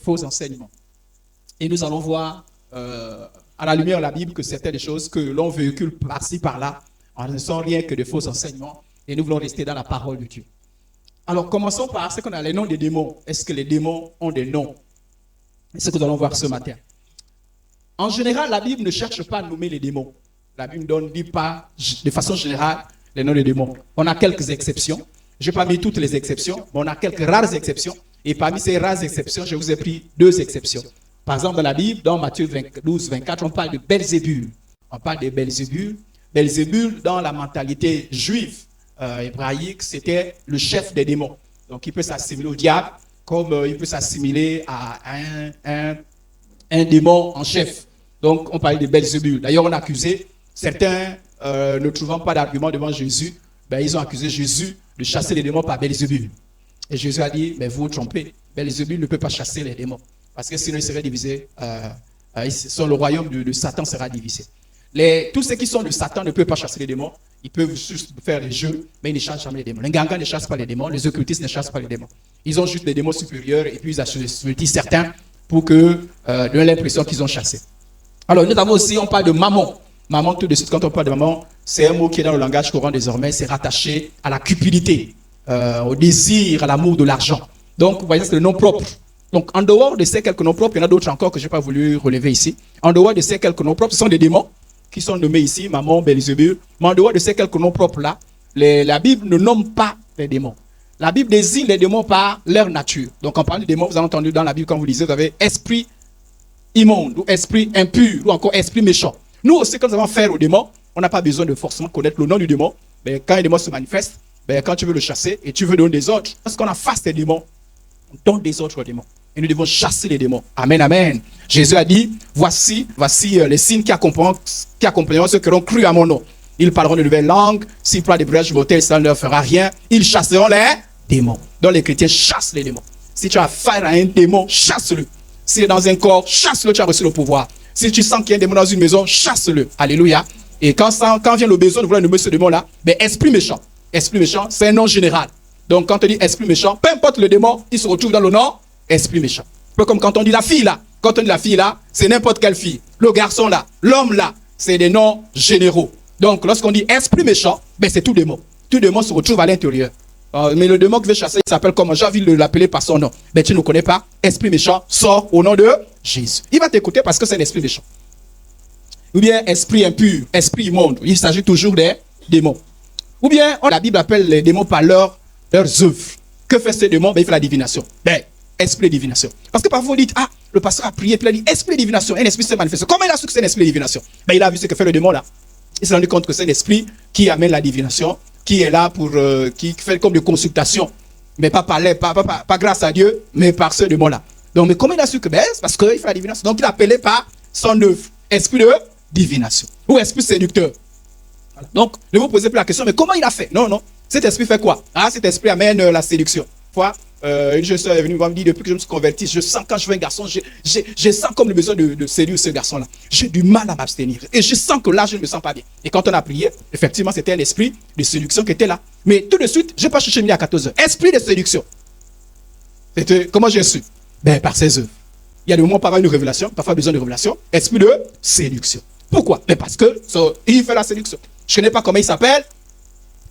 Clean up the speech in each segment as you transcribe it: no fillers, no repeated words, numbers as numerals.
faux enseignements. Et nous allons voir à la lumière de la Bible que certaines des choses que l'on véhicule par-ci, par-là, ne sont rien que de faux enseignements. Et nous voulons rester dans la parole de Dieu. Alors, commençons par ce qu'on a les noms des démons. Est-ce que les démons ont des noms? C'est ce que nous allons voir ce matin. En général, la Bible ne cherche pas à nommer les démons. La Bible ne dit pas, de façon générale, les noms des démons. On a quelques exceptions. Je n'ai pas mis toutes les exceptions, mais on a quelques rares exceptions. Et parmi ces rares exceptions, je vous ai pris 2 exceptions. Par exemple, dans la Bible, dans Matthieu 12, 24, on parle de Belzébul. On parle de Belzébul. Belzébul, dans la mentalité juive hébraïque, c'était le chef des démons. Donc, il peut s'assimiler au diable, comme il peut s'assimiler à un démon en chef. Donc, on parle de Belzébul. D'ailleurs, on a accusé certains, ne trouvant pas d'argument devant Jésus, ils ont accusé Jésus de chasser les démons par Belzébul. Et Jésus a dit, mais vous vous trompez, Belzébul ne peut pas chasser les démons. Parce que sinon, il serait divisé, le royaume de Satan sera divisé. Tous ceux qui sont de Satan ne peuvent pas chasser les démons. Ils peuvent juste faire les jeux, mais ils ne chassent jamais les démons. Les gangans ne chassent pas les démons, les occultistes ne chassent pas les démons. Ils ont juste des démons supérieurs et puis ils assujettent certains pour que donner l'impression qu'ils ont chassé. Alors, nous avons aussi, on parle de mammon. Mammon, tout de suite, quand on parle de mammon, c'est un mot qui est dans le langage courant désormais, c'est rattaché à la cupidité, au désir, à l'amour de l'argent. Donc, vous voyez, c'est le nom propre. Donc, en dehors de ces quelques noms propres, il y en a d'autres encore que je n'ai pas voulu relever ici. En dehors de ces quelques noms propres, ce sont des démons qui sont nommés ici, Mammon, Belzébul. Mais en dehors de ces quelques noms propres-là, la Bible ne nomme pas les démons. La Bible désigne les démons par leur nature. Donc, en parlant de démons, vous avez entendu dans la Bible, quand vous lisez, vous avez esprit immonde, ou esprit impur, ou encore esprit méchant. Nous aussi, quand nous avons affaire aux démons, on n'a pas besoin de forcément connaître le nom du démon. Mais quand un démon se manifeste, quand tu veux le chasser et tu veux donner des ordres, parce qu'on a face des démons, on donne des ordres aux démons. Et nous devons chasser les démons. Amen, amen. Jésus a dit, voici les signes qui accompagneront ceux qui auront cru à mon nom. Ils parleront de nouvelles langues. S'ils parlent des brèches mortelles, ça ne leur fera rien. Ils chasseront les démons. Donc les chrétiens chassent les démons. Si tu as affaire à un démon, chasse-le. Si il est dans un corps, chasse-le, tu as reçu le pouvoir. Si tu sens qu'il y a un démon dans une maison, chasse-le. Alléluia. Et quand vient le besoin de vouloir nommer ce démon-là, esprit méchant. Esprit méchant, c'est un nom général. Donc quand on dit esprit méchant, peu importe le démon, il se retrouve dans le nom esprit méchant. Un peu comme quand on dit la fille là. Quand on dit la fille là, c'est n'importe quelle fille. Le garçon là, l'homme là, c'est des noms généraux. Donc lorsqu'on dit esprit méchant, c'est tout démon. Tout démon se retrouve à l'intérieur. Mais le démon qui veut chasser, il s'appelle comment? J'ai envie de l'appeler par son nom. Mais tu ne connais pas. Esprit méchant, sort au nom de Jésus. Il va t'écouter parce que c'est un esprit méchant. Ou bien esprit impur, esprit immonde. Il s'agit toujours des démons. Ou bien la Bible appelle les démons par leurs œuvres. Que fait ce démon? Il fait la divination. Esprit de divination. Parce que parfois vous dites, le pasteur a prié, puis il a dit, esprit de divination, un esprit s'est manifesté. Comment il a su que c'est un esprit de divination? Il a vu ce que fait le démon là. Il s'est rendu compte que c'est un esprit qui amène la divination, qui est là pour, qui fait comme des consultations. Mais pas grâce à Dieu, mais par ce démon là. Donc, mais comment il a su que? C'est parce qu'il fait la divination. Donc, il a appelé par son œuvre. Esprit de divination. Ou esprit séducteur. Voilà. Donc, ne vous posez plus la question, mais comment il a fait? Non. Cet esprit fait quoi? Cet esprit amène la séduction. Une jeune soeur est venue me dire, depuis que je me suis converti, je sens quand je vois un garçon, je sens comme le besoin de séduire ce garçon-là. J'ai du mal à m'abstenir. Et je sens que là, je ne me sens pas bien. Et quand on a prié, effectivement, c'était un esprit de séduction qui était là. Mais tout de suite, je n'ai pas cherché midi à 14h. Esprit de séduction. Comment j'ai su? Par ses œuvres. Il y a des moments, parfois une révélation, parfois besoin de révélation. Esprit de séduction. Pourquoi? Parce que il fait la séduction. Je ne connais pas comment il s'appelle.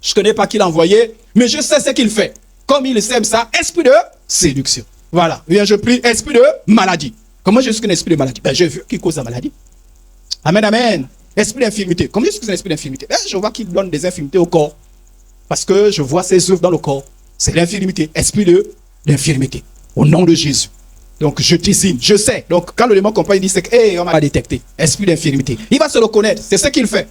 Je ne connais pas qui l'a envoyé. Mais je sais ce qu'il fait. Comme il sème ça, esprit de séduction. Voilà. Bien, je prie, esprit de maladie. Comment je suis qu'un esprit de maladie? J'ai vu qui cause la maladie. Amen, amen. Esprit d'infirmité. Comment je suis qu'un esprit d'infirmité? Je vois qu'il donne des infirmités au corps. Parce que je vois ses œuvres dans le corps. C'est l'infirmité. Esprit d'infirmité. Au nom de Jésus. Donc, je désigne, je sais. Donc, quand le démon comprend, il dit, c'est que, on m'a détecté. Esprit d'infirmité. Il va se reconnaître. C'est ce qu'il fait.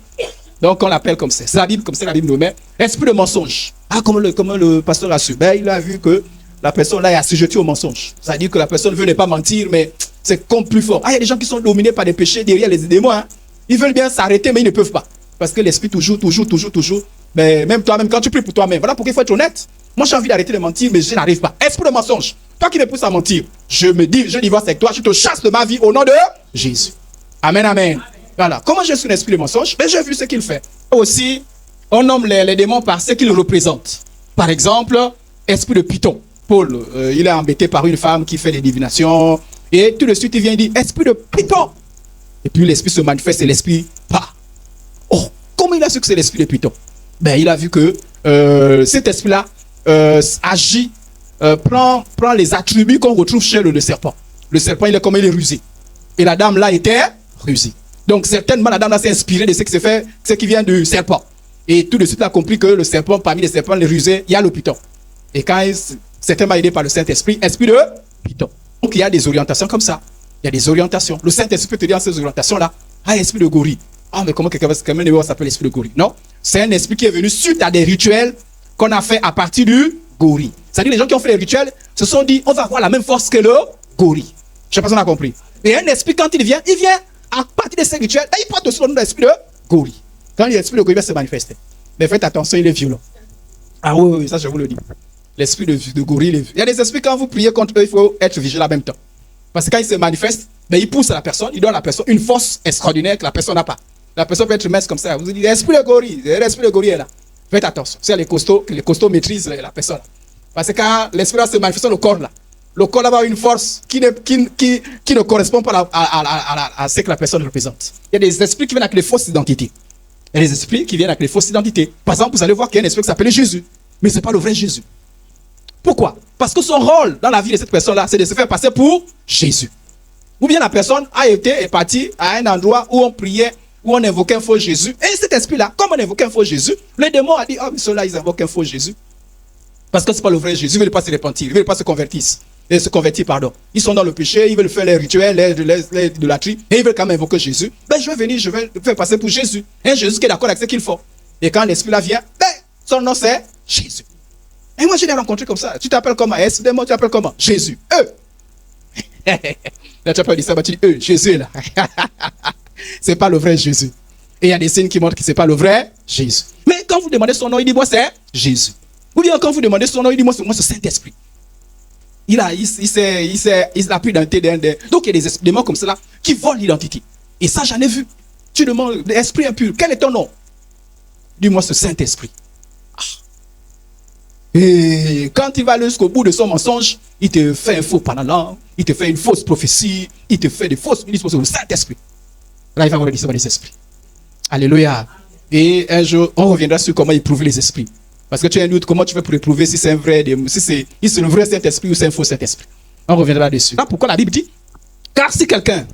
Donc, on l'appelle comme ça. C'est la Bible, comme ça, la Bible nous met. Esprit de mensonge. Comment le pasteur a su? Il a vu que la personne là est assujettie au mensonge. C'est-à-dire que la personne veut ne pas mentir, mais c'est comme plus fort. Il y a des gens qui sont dominés par des péchés derrière les démons. Ils veulent bien s'arrêter, mais ils ne peuvent pas. Parce que l'esprit toujours. Même toi-même, quand tu pries pour toi-même. Voilà pourquoi il faut être honnête. Moi, j'ai envie d'arrêter de mentir, mais je n'arrive pas. Esprit de mensonge. Toi qui me pousses à mentir, je divorce avec toi, je te chasse de ma vie au nom de Jésus. Amen, amen. Voilà. Comment je suis un esprit de mensonge? J'ai vu ce qu'il fait. Aussi, on nomme les démons par ce qu'ils représentent. Par exemple, esprit de Python. Paul, il est embêté par une femme qui fait des divinations. Et tout de suite, il vient dire, esprit de Python. Et puis l'esprit se manifeste et l'esprit part. Oh, comment il a su que c'est l'esprit de Python? Ben, il a vu que cet esprit-là agit, prend les attributs qu'on retrouve chez le serpent. Le serpent, il est comme il est rusé. Et la dame là était rusée. Donc certainement, la dame là s'est inspirée de ce qui s'est fait, ce qui vient du serpent. Et tout de suite, elle a compris que le serpent, parmi les serpents, les rusés, il y a le Python. Et quand certainement aidé par le Saint-Esprit, esprit de Python. Donc il y a des orientations comme ça. Il y a des orientations. Le Saint-Esprit peut te dire dans ces orientations-là, ah, esprit de gorille. Ah, mais comment quelqu'un s'appelle l'esprit de gorille? Non, c'est un esprit qui est venu suite à des rituels qu'on a fait à partir du gorille. C'est-à-dire les gens qui ont fait les rituels se sont dit, on va avoir la même force que le gorille. Je ne sais pas si on a compris. Et un esprit, quand il vient à partir de ces rituels, il porte aussi le nom de l'esprit de gorille. Quand l'esprit de gorille va se manifester. Mais faites attention, il est violent. Ah oui, ça je vous le dis. L'esprit de gorille, il y a des esprits, quand vous priez contre eux, il faut être vigilant en même temps. Parce que quand il se manifeste, ben, il pousse à la personne, il donne à la personne une force extraordinaire que la personne n'a pas. La personne peut être mince comme ça. Vous dites, l'esprit de gorille est là. Faites attention. C'est les costauds maîtrisent la personne. Parce que quand l'esprit se manifeste dans le corps là, le corps là va avoir une force qui ne correspond pas à ce que la personne représente. Il y a des esprits qui viennent avec les fausses identités. Il y a des esprits qui viennent avec les fausses identités. Par exemple, vous allez voir qu'il y a un esprit qui s'appelle Jésus. Mais ce n'est pas le vrai Jésus. Pourquoi? Parce que son rôle dans la vie de cette personne-là, c'est de se faire passer pour Jésus. Ou bien la personne est partie à un endroit où on priait, où on invoquait un faux Jésus. Et cet esprit-là, comme on invoquait un faux Jésus, le démon a dit, oh, mais ceux-là, ils invoquent un faux Jésus. Parce que ce n'est pas le vrai Jésus, ils ne veulent pas se repentir, ils ne veulent pas se convertir. Ils sont dans le péché, ils veulent faire les rituels, les idolâtries, et ils veulent quand même invoquer Jésus. Ben, je vais venir, je vais faire passer pour Jésus. Un Jésus qui est d'accord avec ce qu'il faut. Et quand l'esprit-là vient, ben, son nom c'est Jésus. Et moi, je l'ai rencontré comme ça. Tu t'appelles comment? Tu t'appelles comment? Jésus. Là, tu n'as pas dit ça, mais tu dis Jésus là. C'est pas le vrai Jésus. Et il y a des signes qui montrent que ce n'est pas le vrai Jésus. Mais quand vous demandez son nom, il dit moi c'est Jésus. Ou bien quand vous demandez son nom, il dit moi c'est Saint-Esprit. Il s'appuie dans l'identité. Donc il y a des démons comme cela qui volent l'identité. Et ça, j'en ai vu. Tu demandes l'esprit impur, quel est ton nom? Dis-moi ce Saint-Esprit. Et quand il va jusqu'au bout de son mensonge, il te fait un faux parlant, il te fait une fausse prophétie, il te fait des fausses ministres sur le Saint-Esprit. Là, il va redescendre les esprits. Alléluia. Et un jour, on reviendra sur comment éprouver les esprits. Parce que tu as un doute, comment tu fais pour éprouver si c'est un vrai, si c'est le vrai Saint-Esprit ou c'est un faux Saint-Esprit. On reviendra dessus. Là, pourquoi la Bible dit, car si quelqu'un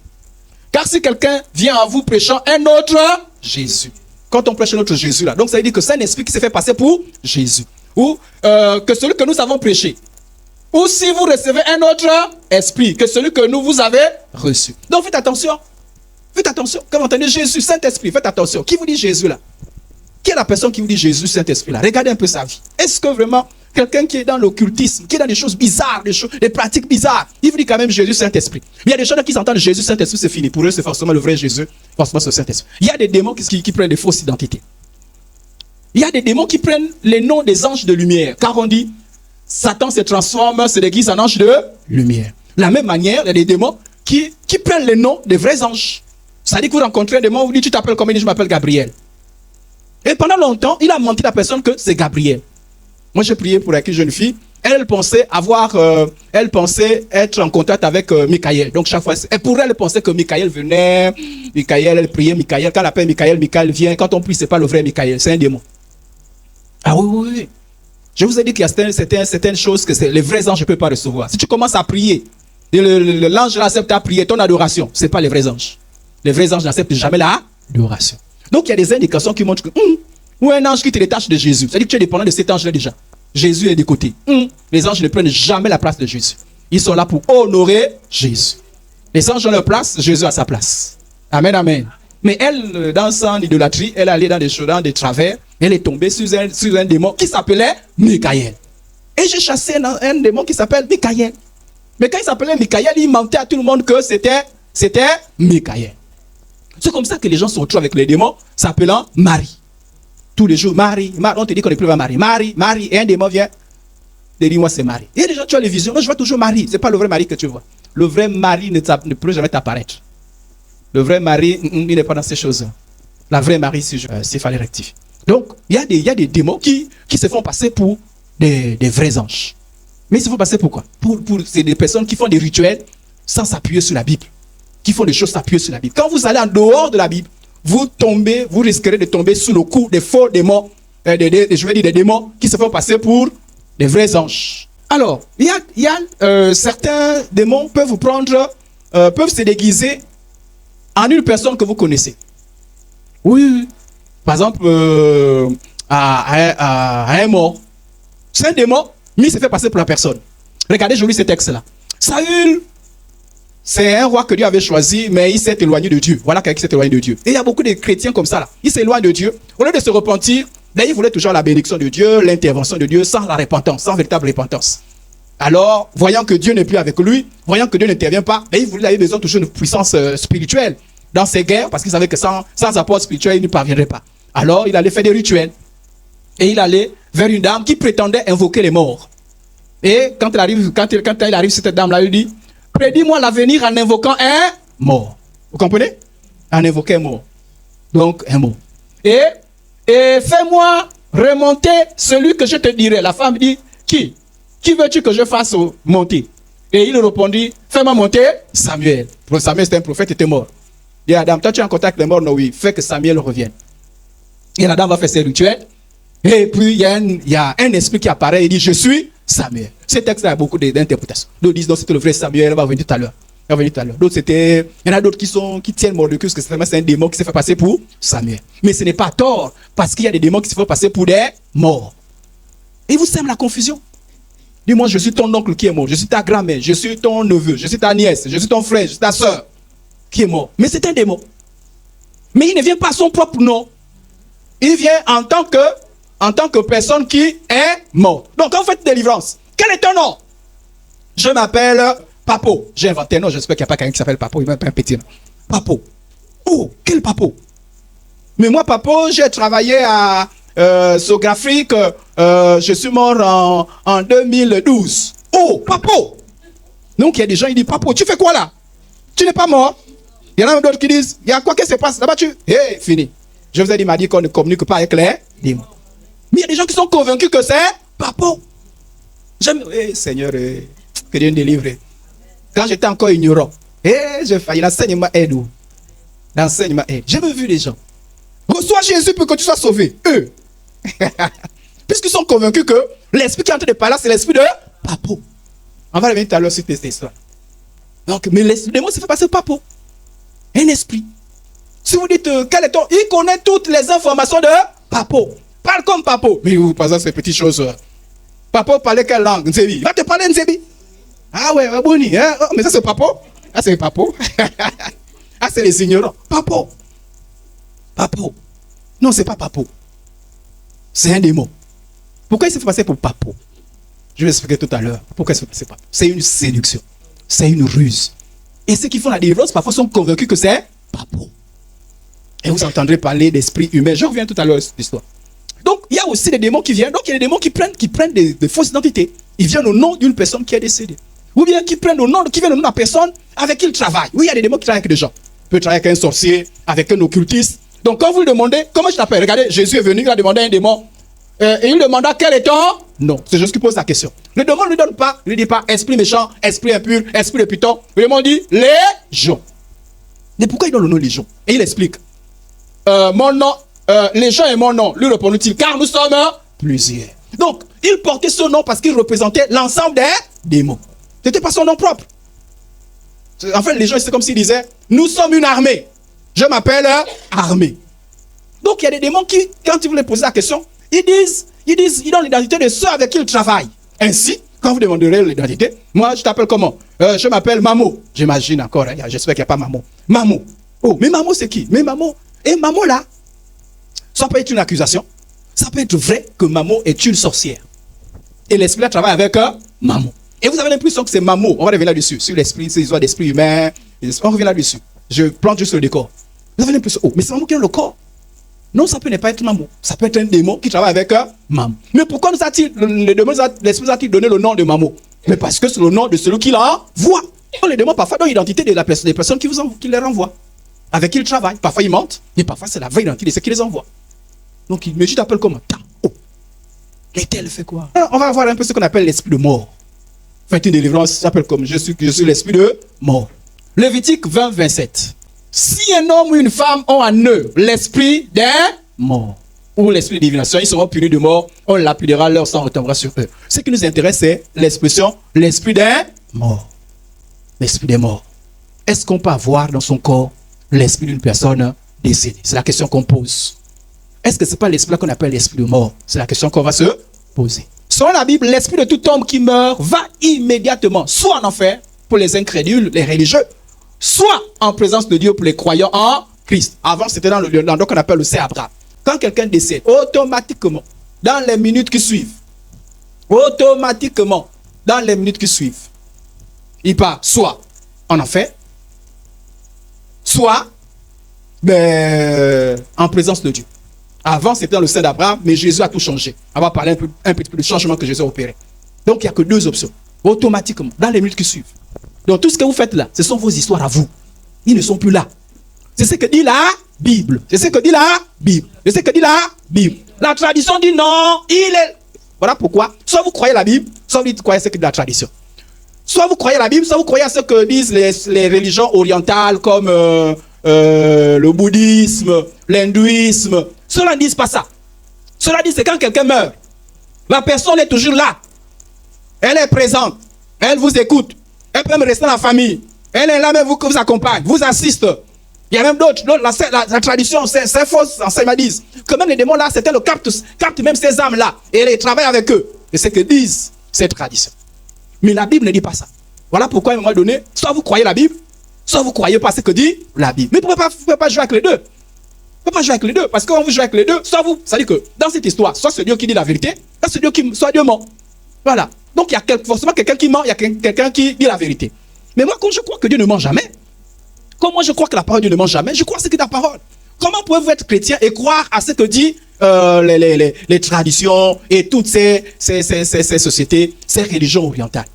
vient à vous prêchant un autre Jésus. Quand on prêche un autre Jésus là, donc ça veut dire que c'est un esprit qui s'est fait passer pour Jésus. Ou que celui que nous avons prêché. Ou si vous recevez un autre esprit que celui que nous vous avez reçu. Donc faites attention. Faites attention. Quand vous entendez Jésus, Saint-Esprit, faites attention. Qui vous dit Jésus là? Qui est la personne qui vous dit Jésus, Saint-Esprit là? Regardez un peu sa vie. Est-ce que vraiment quelqu'un qui est dans l'occultisme, qui est dans des choses bizarres, des pratiques bizarres, il vous dit quand même Jésus, Saint-Esprit? Il y a des gens qui s'entendent Jésus, Saint-Esprit, c'est fini. Pour eux, c'est forcément le vrai Jésus, forcément c'est Saint-Esprit. Il y a des démons qui prennent des fausses identités. Il y a des démons qui prennent les noms des anges de lumière. Car on dit, Satan se transforme, se déguise en ange de lumière. De la même manière, il y a des démons qui prennent les noms des vrais anges. C'est-à-dire que vous rencontrez un démon, vous dites, tu t'appelles comment? Il dit, je m'appelle Gabriel. Et pendant longtemps, il a menti à la personne que c'est Gabriel. Moi, j'ai prié pour une jeune fille. Elle pensait être en contact avec Michael. Donc, chaque fois, elle pensait que Michael venait. Michael, elle priait Michael. Quand elle appelle Michael, Michael vient. Quand on prie, ce n'est pas le vrai Michael, c'est un démon. Ah oui. Je vous ai dit qu'il y a certaines choses que les vrais anges ne peuvent pas recevoir. Si tu commences à prier, l'ange accepte ta prière, ton adoration, ce n'est pas les vrais anges. Les vrais anges n'acceptent jamais l'adoration. Donc, il y a des indications qui montrent que, ou un ange qui te détache de Jésus, c'est-à-dire que tu es dépendant de cet ange-là déjà. Jésus est de côté. Les anges ne prennent jamais la place de Jésus. Ils sont là pour honorer Jésus. Les anges ont leur place, Jésus a sa place. Amen, amen. Mais elle, dans son idolâtrie, elle allait dans des choses, dans des travers. Elle est tombée sur un démon qui s'appelait Michael. Et j'ai chassé un démon qui s'appelle Michael. Mais quand il s'appelait Michael, il mentait à tout le monde que c'était Michael. C'est comme ça que les gens se retrouvent avec les démons s'appelant Marie. Tous les jours, Marie, on te dit qu'on n'est plus à Marie. Marie, et un démon vient. Et dit, moi c'est Marie. Et les gens, tu as les visions. Moi, je vois toujours Marie. Ce n'est pas le vrai Marie que tu vois. Le vrai Marie ne peut jamais t'apparaître. Le vrai Marie, il n'est pas dans ces choses. La vraie Marie, s'il fallait rectifier. Donc, il y a des démons qui se font passer pour des vrais anges. Mais ils se font passer pour quoi? C'est des personnes qui font des rituels sans s'appuyer sur la Bible, qui font des choses s'appuyer sur la Bible. Quand vous allez en dehors de la Bible, vous risquerez de tomber sous le coup des faux démons, je veux dire des démons qui se font passer pour des vrais anges. Alors, il y a certains démons peuvent vous prendre, peuvent se déguiser en une personne que vous connaissez. Oui. Par exemple, à un mort. C'est un démon, mais il se fait passer pour la personne. Regardez, je lis ce texte-là. Saül, c'est un roi que Dieu avait choisi, mais il s'est éloigné de Dieu. Voilà quelqu'un qui s'est éloigné de Dieu. Et il y a beaucoup de chrétiens comme ça, là. Ils s'éloignent de Dieu. Au lieu de se repentir, ils voulaient toujours la bénédiction de Dieu, l'intervention de Dieu, sans la repentance, sans véritable repentance. Alors, voyant que Dieu n'est plus avec lui, voyant que Dieu n'intervient pas, il avait besoin toujours de puissance spirituelle dans ses guerres, parce qu'il savait que sans apport spirituel, il ne parviendrait pas. Alors, il allait faire des rituels. Et il allait vers une dame qui prétendait invoquer les morts. Et quand il arrive, cette dame-là, il dit, prédis-moi l'avenir en invoquant un mort. Vous comprenez? En invoquant un mort. Donc, un mort. Et fais-moi remonter celui que je te dirai. La femme dit, qui veux-tu que je fasse monter? Et il répondit, fais-moi monter Samuel. Samuel, c'était un prophète, il était mort. Il dit, Adam, toi tu es en contact avec les morts? Non, oui. Fais que Samuel revienne. Et la dame va faire ses rituels. Et puis, il y a un esprit qui apparaît et dit, je suis Samuel. Ce texte-là a beaucoup d'interprétations. D'autres disent, non, c'était le vrai Samuel, il va venir tout à l'heure. D'autres, il y en a d'autres qui tiennent Mordecus, que c'est un démon qui s'est fait passer pour Samuel. Mais ce n'est pas tort, parce qu'il y a des démons qui se font passer pour des morts. Et vous sèment la confusion. Dis-moi, je suis ton oncle qui est mort, je suis ta grand-mère, je suis ton neveu, je suis ta nièce, je suis ton frère, je suis ta soeur qui est mort. Mais c'est un démon. Mais il ne vient pas à son propre nom. Il vient en tant que personne qui est morte. Donc, quand vous faites délivrance, quel est ton nom? Je m'appelle Papo. J'ai inventé un nom, j'espère qu'il n'y a pas quelqu'un qui s'appelle Papo, il m'appelle un petit nom. Papo. Oh, quel Papo? Mais moi, Papo, j'ai travaillé à South Afrique, je suis mort en 2012. Oh, Papo. Donc, il y a des gens qui disent, Papo, tu fais quoi là? Tu n'es pas mort? Il y en a d'autres qui disent, il y a quoi qui se passe là-bas? Fini. Je vous ai dit, il m'a dit qu'on ne communique pas avec les démons. Mais il y a des gens qui sont convaincus que c'est Papo. Seigneur, que Dieu nous délivre. Quand j'étais encore ignorant, j'ai failli, l'enseignement aide. L'enseignement aide. J'ai vu les gens. Reçois Jésus pour que tu sois sauvé. Eux. Puisqu'ils sont convaincus que l'esprit qui est en train de parler, c'est l'esprit de Papo. On va revenir tout à l'heure sur cette histoire. Donc, mais le démon se fait passer Papo. Un esprit. Si vous dites, quel est ton... Il connaît toutes les informations de Papo. Parle comme Papo. Mais vous, par exemple, ces petites choses. Papo parlait quelle langue? Nzebi. Il va te parler Nzebi. Ah ouais, Boni. Hein? Oh, mais ça, c'est Papo. Ah, c'est Papo. Ah, c'est les ignorants. Papo. Papo. Non, c'est pas Papo. C'est un démon. Pourquoi il s'est fait passer pour Papo? Je vais expliquer tout à l'heure. Pourquoi il s'est fait passer pour Papo? C'est une séduction. C'est une ruse. Et ceux qui font la délivrance, parfois, sont convaincus que c'est Papo. Et vous entendrez parler d'esprit humain. Je reviens tout à l'heure sur l'histoire. Donc, il y a aussi des démons qui viennent. Donc, il y a des démons qui prennent des fausses identités. Ils viennent au nom d'une personne qui est décédée. Ou bien qui viennent au nom de la personne avec qui ils travaillent. Oui, il y a des démons qui travaillent avec des gens. Ils peuvent travailler avec un sorcier, avec un occultiste. Donc, quand vous lui demandez, comment je t'appelle? Regardez, Jésus est venu, il a demandé à un démon. Et il demanda quel est ton nom? C'est Jésus qui pose la question. Le démon ne lui donne pas, il ne dit pas esprit méchant, esprit impur, esprit de python. Le démon dit légion. Mais pourquoi il donne le nom légion? Et il explique. Mon nom, légion est mon nom. Lui répondit-il, car nous sommes plusieurs. Donc, il portait ce nom parce qu'il représentait l'ensemble des démons. Ce n'était pas son nom propre. En fait, les gens, c'est comme s'ils disaient, nous sommes une armée. Je m'appelle armée. Donc, il y a des démons qui, quand vous les posez la question, ils donnent l'identité de ceux avec qui ils travaillent. Ainsi, quand vous demanderez l'identité, moi, je t'appelle comment? Je m'appelle Mamo. J'imagine encore, hein, j'espère qu'il n'y a pas Mamo. Mamo. Oh, mais Mamo, c'est qui? Mais Mamo. Et Mamo, là, ça peut être une accusation. Ça peut être vrai que Mamo est une sorcière. Et l'esprit travaille avec Mamo. Et vous avez l'impression que c'est Mamo. On va revenir là-dessus. Sur l'esprit, ces histoires d'esprit humain. On revient là-dessus. Je plante juste sur le décor. Vous avez l'impression, oh, mais c'est Mamo qui a le corps. Non, ça peut ne pas être Mamo. Ça peut être un démon qui travaille avec Mamo. Mais pourquoi l'esprit nous a-t-il donné le nom de Mamo? Mais parce que c'est le nom de celui qui l'envoie. Les démons parfois donnent l'identité des personnes qui les renvoient. Avec qui ils travaillent. Parfois ils mentent. Mais parfois c'est la vraie identité de ceux qui les envoient. Donc, mais je t'appelle comment? Oh. Et tel fait quoi? Alors, on va voir un peu ce qu'on appelle l'esprit de mort. Faites une délivrance, ça s'appelle comme je suis l'esprit de mort. Lévitique 20, 27. Si un homme ou une femme ont en eux l'esprit d'un mort, ou l'esprit de divination, ils seront punis de mort, on lapidera, leur sang retombera sur eux. Ce qui nous intéresse, c'est l'expression l'esprit d'un mort. L'esprit des morts. Est-ce qu'on peut avoir dans son corps l'esprit d'une personne décédée? C'est la question qu'on pose. Est-ce que ce n'est pas l'esprit qu'on appelle l'esprit de mort? C'est la question qu'on va se poser. Selon la Bible, l'esprit de tout homme qui meurt va immédiatement, soit en enfer pour les incrédules, les religieux, soit en présence de Dieu pour les croyants en Christ. Avant, c'était dans l'endroit qu'on appelle le Saint Abraham. Quand quelqu'un décède, automatiquement, dans les minutes qui suivent, il part soit en enfer, soit en présence de Dieu. Avant, c'était dans le sein d'Abraham, mais Jésus a tout changé. On va parler un petit peu du changement que Jésus a opéré. Donc, il n'y a que deux options. Automatiquement, dans les minutes qui suivent. Donc, tout ce que vous faites là, ce sont vos histoires à vous. Ils ne sont plus là. C'est ce que dit la Bible. C'est ce que dit la Bible. C'est ce que dit la Bible. La tradition dit non, il est... Voilà pourquoi, soit vous croyez la Bible, soit vous croyez ce que dit la tradition. Soit vous croyez la Bible, soit vous croyez à ce que disent les religions orientales comme le bouddhisme, l'hindouisme. Cela ne dit pas ça. Cela dit c'est quand quelqu'un meurt, la personne est toujours là. Elle est présente. Elle vous écoute. Elle peut même rester dans la famille. Elle est là même vous accompagne, vous assiste. Il y a même d'autres. La tradition, c'est faux. Enseignements disent que même les démons là, certains le captent même ces âmes là. Et ils travaillent avec eux. Et c'est ce que disent ces traditions. Mais la Bible ne dit pas ça. Voilà pourquoi à un moment donné, soit vous croyez la Bible, soit vous croyez pas ce que dit la Bible. Mais vous ne pouvez pas jouer avec les deux. Vous ne pouvez pas jouer avec les deux. Parce que quand vous jouez avec les deux, soit vous, ça dit que dans cette histoire, soit c'est Dieu qui dit la vérité, soit Dieu ment. Voilà. Donc il y a forcément quelqu'un qui ment, il y a quelqu'un qui dit la vérité. Mais moi, quand je crois que Dieu ne ment jamais, comme moi je crois que la parole de Dieu ne ment jamais, je crois à ce que dit la parole. Comment pouvez-vous être chrétien et croire à ce que dit les traditions et toutes ces sociétés, ces religions orientales?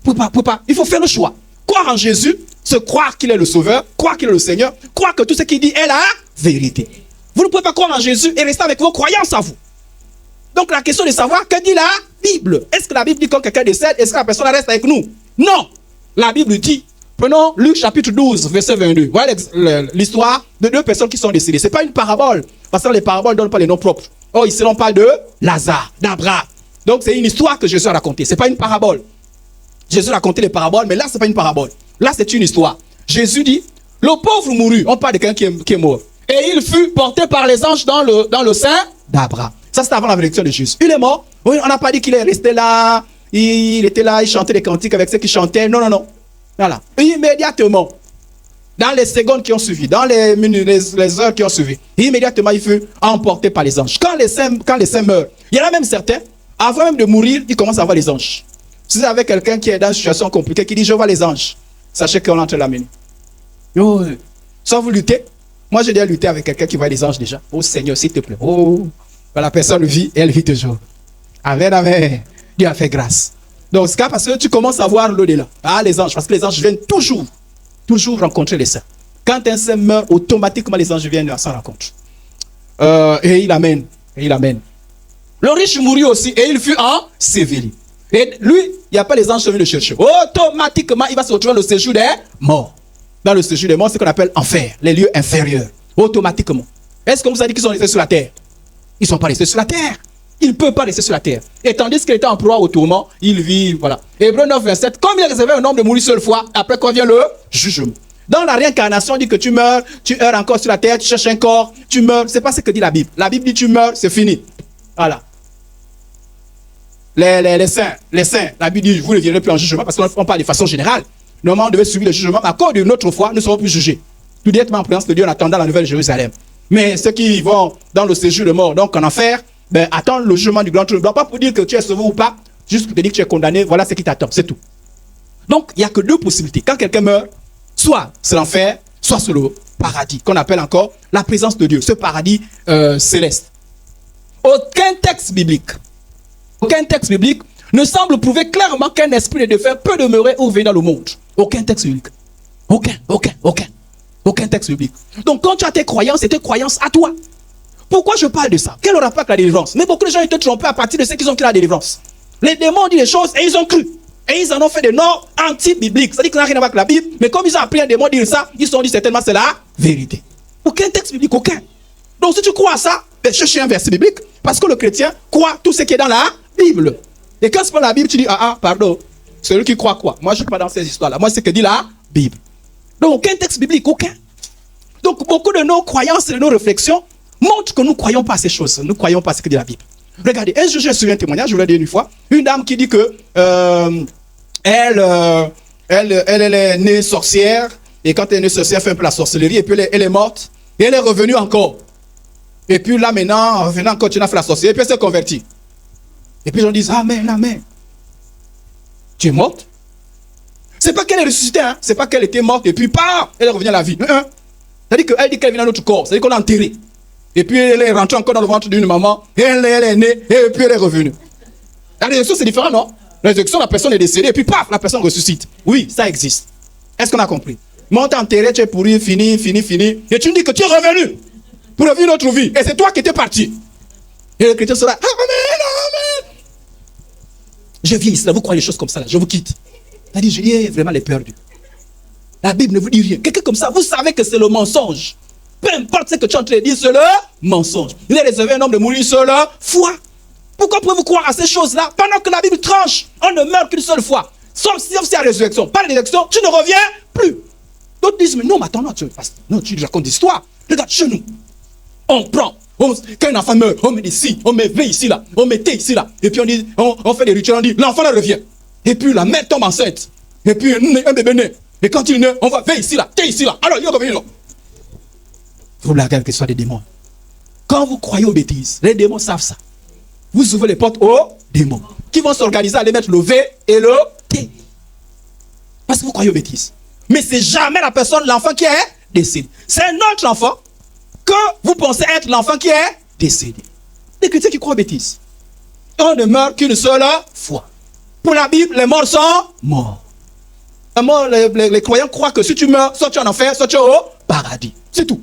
Pas. Il faut faire le choix. Croire en Jésus, se croire qu'il est le Sauveur, croire qu'il est le Seigneur, croire que tout ce qu'il dit est la vérité. Vous ne pouvez pas croire en Jésus et rester avec vos croyances à vous. Donc la question de savoir que dit la Bible. Est-ce que la Bible dit quand quelqu'un décède, est-ce que la personne reste avec nous? Non. La Bible dit, prenons Luc chapitre 12, verset 22. Voilà l'histoire de deux personnes qui sont décédées. Ce n'est pas une parabole, parce que les paraboles ne donnent pas les noms propres. Oh, ici on parle de Lazare, d'Abraham. Donc c'est une histoire que Jésus a racontée. Ce n'est pas une parabole. Jésus a raconté les paraboles, mais là ce n'est pas une parabole. Là c'est une histoire. Jésus dit, le pauvre mourut. On parle de quelqu'un qui est mort. Et il fut porté par les anges dans le sein d'Abraham. Ça c'est avant la résurrection de Jésus. Il est mort. Oui, on n'a pas dit qu'il est resté là. Il était là, il chantait des cantiques avec ceux qui chantaient. Non. Voilà. Immédiatement, dans les secondes qui ont suivi, dans les heures qui ont suivi, immédiatement il fut emporté par les anges. Quand les saints meurent, il y en a même certains, avant même de mourir, ils commencent à voir les anges. Si vous avez quelqu'un qui est dans une situation compliquée, qui dit je vois les anges, sachez qu'on entre la main. Soit vous luttez. Moi j'ai déjà lutté avec quelqu'un qui voit les anges déjà. Oh Seigneur, s'il te plaît. Oh, la personne vit et elle vit toujours. Amen. Dieu a fait grâce. Donc c'est parce que tu commences à voir l'au-delà. Ah, les anges, parce que les anges viennent toujours rencontrer les saints. Quand un saint meurt, automatiquement les anges viennent à sa rencontre. Et il amène. Le riche mourut aussi et il fut enseveli. Et lui, il n'y a pas les anges qui viennent le chercher. Automatiquement, il va se retrouver dans le séjour des morts. Dans le séjour des morts, c'est ce qu'on appelle enfer, les lieux inférieurs. Automatiquement. Est-ce qu'on vous a dit qu'ils sont restés sur la terre? Ils ne sont pas restés sur la terre. Il ne peut pas rester sur la terre. Et tandis qu'il était en proie au tourment, il vit, voilà. Hébreux 9, 27, comme il est réservé un homme de mourir seule fois, après quoi vient le jugement. Dans la réincarnation, on dit que tu meurs, tu erres encore sur la terre, tu cherches un corps, tu meurs. Ce n'est pas ce que dit la Bible. La Bible dit tu meurs, c'est fini. Voilà. Les saints, la Bible dit vous ne viendrez plus en jugement parce qu'on parle de façon générale. Normalement, on devait subir le jugement, mais à cause d'une autre foi, nous ne serons plus jugés. Tout directement en présence de Dieu en attendant la nouvelle Jérusalem. Mais ceux qui vont dans le séjour de mort, donc en enfer, attends le jugement du grand tribunal. Pas pour dire que tu es sauvé ou pas, juste pour te dire que tu es condamné, voilà ce qui t'attend, c'est tout. Donc, il n'y a que deux possibilités. Quand quelqu'un meurt, soit c'est l'enfer, soit c'est le paradis, qu'on appelle encore la présence de Dieu, ce paradis céleste. Aucun texte biblique ne semble prouver clairement qu'un esprit de défunt peut demeurer ou venir dans le monde. Aucun texte biblique. Aucun texte biblique. Donc, quand tu as tes croyances, c'est tes croyances à toi. Pourquoi je parle de ça? Quel rapport avec la délivrance? Mais beaucoup de gens étaient trompés à partir de ce qu'ils ont cru la délivrance. Les démons ont dit des choses et ils ont cru. Et ils en ont fait des noms anti-bibliques. C'est-à-dire que ça n'a rien à voir avec la Bible. Mais comme ils ont appris un démon dire ça, ils se sont dit certainement c'est la vérité. Aucun texte biblique, aucun. Donc si tu crois à ça, ben, cherche un verset biblique. Parce que le chrétien croit tout ce qui est dans la Bible. Et quand c'est pas la Bible, tu dis, pardon. Celui qui croit quoi? Moi, je ne suis pas dans ces histoires-là. Moi, c'est ce que dit la Bible. Donc aucun texte biblique, aucun. Donc beaucoup de nos croyances et de nos réflexions montrent que nous ne croyons pas à ces choses. Nous ne croyons pas à ce que dit la Bible. Regardez, un jour, je me souviens un témoignage, je vous l'ai dit une fois. Une dame qui dit que elle est née sorcière. Et quand elle est née sorcière, elle fait un peu la sorcellerie. Et puis elle est morte. Et elle est revenue encore. Et puis là, maintenant, en revenant, continue à faire la sorcellerie. Et puis elle s'est convertie. Et puis les gens disent, amen, amen. Tu es morte? C'est pas qu'elle est ressuscitée, hein? C'est pas qu'elle était morte et puis, paf, elle est revenue à la vie. C'est-à-dire qu'elle dit qu'elle vient dans notre corps. C'est-à-dire qu'on l'a enterrée. Et puis elle est rentrée encore dans le ventre d'une maman. Et elle est née. Et puis elle est revenue. La résurrection, c'est différent, non? La résurrection, la personne est décédée. Et puis, paf, la personne ressuscite. Oui, ça existe. Est-ce qu'on a compris? Mais on t'a enterré, tu es pourri, fini. Et tu me dis que tu es revenu pour revivre notre vie. Et c'est toi qui étais parti. Et le chrétien sera, amen. Je viens ici, là, vous croyez des choses comme ça, là, je vous quitte. C'est-à-dire, je dis, vraiment les perdus. La Bible ne vous dit rien. Quelqu'un comme ça, vous savez que c'est le mensonge. Peu importe ce que tu es en train de dire, c'est le mensonge. Il est réservé à un homme de mourir sur la foi. Pourquoi pouvez-vous croire à ces choses-là pendant que la Bible tranche? On ne meurt qu'une seule fois. Sauf si c'est la résurrection. Pas la résurrection, tu ne reviens plus. D'autres disent, mais non, mais attends, non, tu racontes des histoires. Regarde, chez nous, on prend. Quand un enfant meurt, on met ici, on met V ici, là, on met T ici, là. Et puis on dit, on fait des rituels, on dit, l'enfant là revient. Et puis la mère tombe enceinte. Et puis un bébé naît. Et quand il naît, on va V ici, là, T ici, là. Alors il est revenu là. Vous blaguez que ce soit des démons. Quand vous croyez aux bêtises, les démons savent ça. Vous ouvrez les portes aux démons. Qui vont s'organiser à aller mettre le V et le T. Parce que vous croyez aux bêtises. Mais c'est jamais la personne, l'enfant qui est décédé. C'est un autre enfant que vous pensez être l'enfant qui est décédé. Les chrétiens qui croient aux bêtises. On ne meurt qu'une seule fois. Pour la Bible, les morts sont morts. Les croyants croient que si tu meurs, soit tu es en enfer, soit tu es au paradis. C'est tout.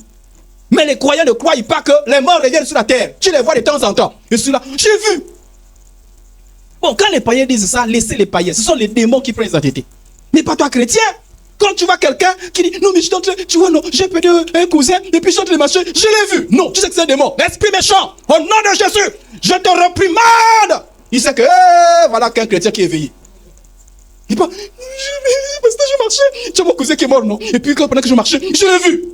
Mais les croyants ne croient pas que les morts reviennent sur la terre. Tu les vois de temps en temps. Et ceux-là, j'ai vu. Bon, quand les païens disent ça, laissez les païens. Ce sont les démons qui prennent les entités. Mais pas toi, chrétien. Quand tu vois quelqu'un qui dit, non, mais je t'entraîne, tu vois, non, j'ai perdu un cousin, et puis je suis en train de marcher, je l'ai vu. Non, tu sais que c'est un démon. L'esprit méchant, au nom de Jésus, je te réprimande. Il sait que, voilà qu'un chrétien qui est éveillé. Il dit pas, je marchais, tu vois mon cousin qui est mort, non? Et puis pendant que je marchais, je l'ai vu.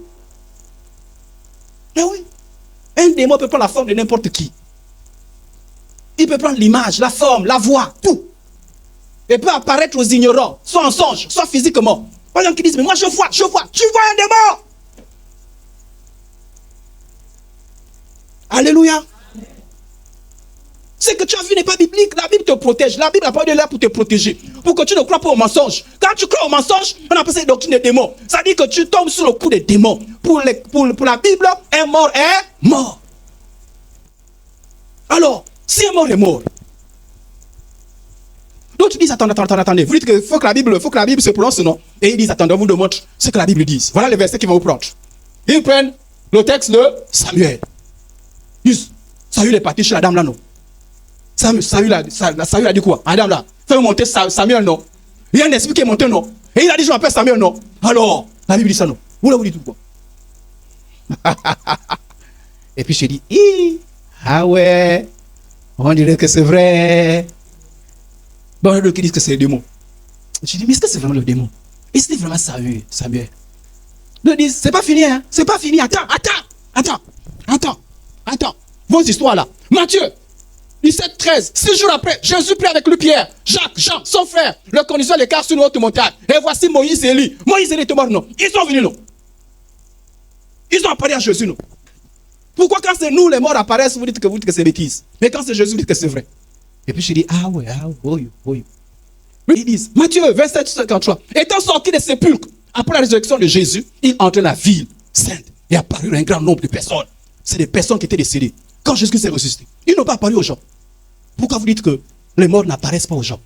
Mais oui, un démon peut prendre la forme de n'importe qui. Il peut prendre l'image, la forme, la voix, tout. Et peut apparaître aux ignorants, soit en songe, soit physiquement. Par exemple, qui disent, mais moi je vois, tu vois un démon. Alléluia. Ce que tu as vu n'est pas biblique. La Bible te protège. La Bible n'a pas de l'air pour te protéger. Pour que tu ne crois pas au mensonge. Quand tu crois au mensonge, on appelle ça une doctrine des démons. Ça dit que tu tombes sur le coup des démons. Pour la Bible, un mort est mort. Alors, si un mort est mort, d'autres disent, attendez. Vous dites qu'il faut que la Bible se prononce, non? Et ils disent, attendez, on vous demande ce que la Bible dit. Voilà les versets qu'ils vont vous prendre. Ils prennent le texte de Samuel. Ils disent, Saül est parti chez la dame là, non? Saül a dit quoi? Adam là, fais monter Samuel, non? Il y a un esprit qui est monté, non? Et il a dit, je m'appelle Samuel, non? Alors, la Bible dit ça, non? Vous là, vous dites quoi? Et puis je dis, ah ouais, on dirait que c'est vrai. Bon, d'autres qui disent que c'est le démon. Je dis, mais est-ce que c'est vraiment le démon? Est-ce que c'est vraiment Samuel? D'autres disent, c'est pas fini, hein? C'est pas fini, attends. Vos histoires là. Matthieu 17-13, 6 jours après, Jésus prit avec lui Pierre, Jacques, Jean, son frère, le conduisant à l'écart sur une haute montagne. Et voici Moïse et Élie. Moïse et Élie étaient morts, non? Ils sont venus, non? Ils ont apparu à Jésus, non? Pourquoi quand c'est nous, les morts apparaissent, vous dites que c'est bêtise? Mais quand c'est Jésus, vous dites que c'est vrai. Et puis je dis, oui. Ils disent, Matthieu, verset 53, étant sortis des sépulcres, après la résurrection de Jésus, il entra dans la ville sainte et apparut un grand nombre de personnes. C'est des personnes qui étaient décédées. Quand Jésus s'est ressuscité, ils n'ont pas apparu aux gens. Pourquoi vous dites que les morts n'apparaissent pas aux gens?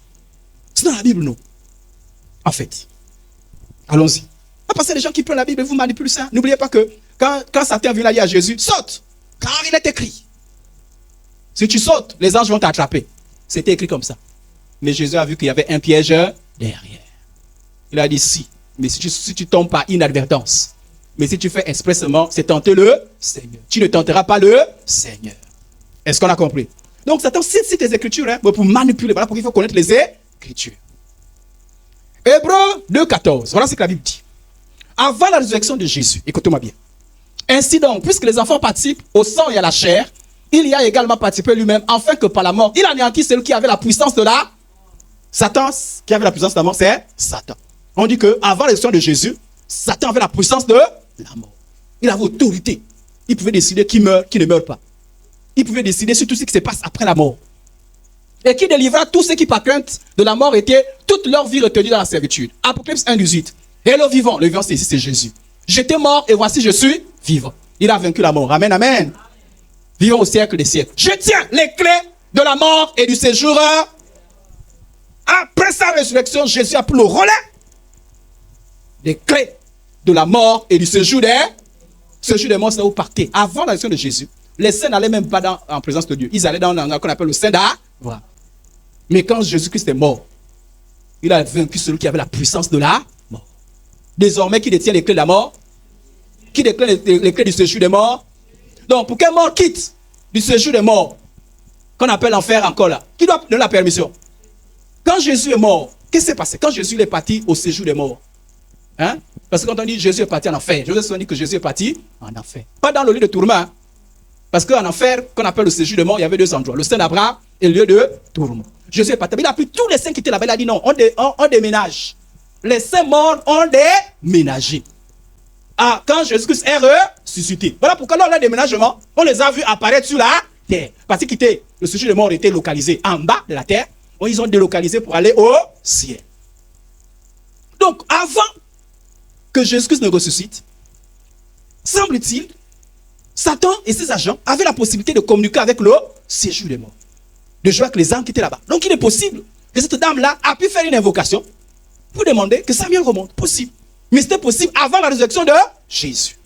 C'est dans la Bible, non? En fait, allons-y. Parce que les gens qui prennent la Bible et vous manipulent ça. N'oubliez pas que quand Satan vient dire à Jésus, saute, car il est écrit. Si tu sautes, les anges vont t'attraper. C'était écrit comme ça. Mais Jésus a vu qu'il y avait un piège derrière. Il a dit si. Mais si tu tombes par inadvertance. Mais si tu fais expressément, c'est tenter le Seigneur. Tu ne tenteras pas le Seigneur. Est-ce qu'on a compris? Donc Satan cite les Écritures pour manipuler. Voilà pourquoi il faut connaître les Écritures. Hébreux 2,14. Voilà ce que la Bible dit. Avant la résurrection de Jésus, écoutez-moi bien. Ainsi donc, puisque les enfants participent au sang et à la chair, il y a également participé lui-même, afin que par la mort, il anéantit celui qui avait la puissance de la... Satan, qui avait la puissance de la mort, c'est Satan. On dit qu'avant la résurrection de Jésus, Satan avait la puissance de la mort. Il avait autorité. Il pouvait décider qui meurt, qui ne meurt pas. Il pouvait décider sur tout ce qui se passe après la mort. Et qui délivra tous ceux qui, par crainte de la mort, étaient toute leur vie retenus dans la servitude. Apocalypse 1,18. Et le vivant c'est ici, c'est Jésus. J'étais mort et voici je suis vivant. Il a vaincu la mort. Amen, amen. Vivant au siècle des siècles. Je tiens les clés de la mort et du séjour. Après sa résurrection, Jésus a pris le relais des clés de la mort et du séjour des morts. C'est où partez. Avant la résurrection de Jésus, les saints n'allaient même pas en présence de Dieu. Ils allaient dans ce qu'on appelle le Saint d'Abraham. Mais quand Jésus-Christ est mort, il a vaincu celui qui avait la puissance de la mort. Désormais, qui détient les clés de la mort? Qui détient les clés du séjour des morts? Donc, pour qu'un mort quitte du séjour des morts, qu'on appelle l'enfer encore là, qui doit donner la permission? Quand Jésus est mort, qu'est-ce qui s'est passé? Quand Jésus est parti au séjour des morts, hein? Parce que quand on dit Jésus est parti en enfer, je vous ai dit que Jésus est parti en enfer. Pas dans le lieu de tourment. Hein? Parce qu'en enfer, qu'on appelle le séjour des morts, il y avait deux endroits, le Saint d'Abraham et le lieu de tourment. Jésus est parti. Il a pris tous les saints qui étaient là-bas. Il a dit non, on déménage. Les saints morts ont déménagé. Ah, quand Jésus-Christ est ressuscité. Voilà pourquoi lors d'un déménagement, on les a vus apparaître sur la terre. Parce que le séjour des morts était localisé en bas de la terre. Ils ont délocalisé pour aller au ciel. Donc, avant que Jésus-Christ ne ressuscite, semble-t-il, Satan et ses agents avaient la possibilité de communiquer avec le séjour des morts. De jouer avec les âmes qui étaient là-bas. Donc, il est possible que cette dame-là a pu faire une invocation pour demander que Samuel remonte. Possible. Mais c'était possible avant la résurrection de Jésus.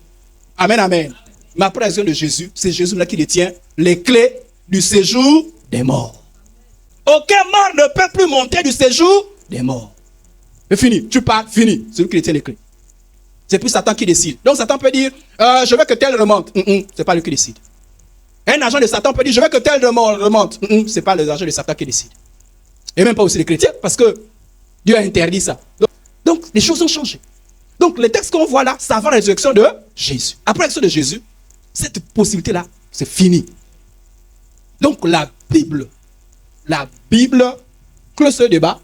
Amen, amen. Mais après la résurrection de Jésus, c'est Jésus-là qui détient les clés du séjour des morts. Aucun mort ne peut plus monter du séjour des morts. C'est fini. Tu pars, fini. C'est lui qui détient les clés. C'est plus Satan qui décide. Donc Satan peut dire, je veux que tel remonte. C'est pas lui qui décide. Un agent de Satan peut dire, je veux que tel remonte. C'est pas l'agent de Satan qui décide. Et même pas aussi les chrétiens, parce que Dieu a interdit ça. Donc les choses ont changé. Donc les textes qu'on voit là, c'est avant la résurrection de Jésus. Après la résurrection de Jésus, cette possibilité-là, c'est fini. Donc la Bible clôt ce débat.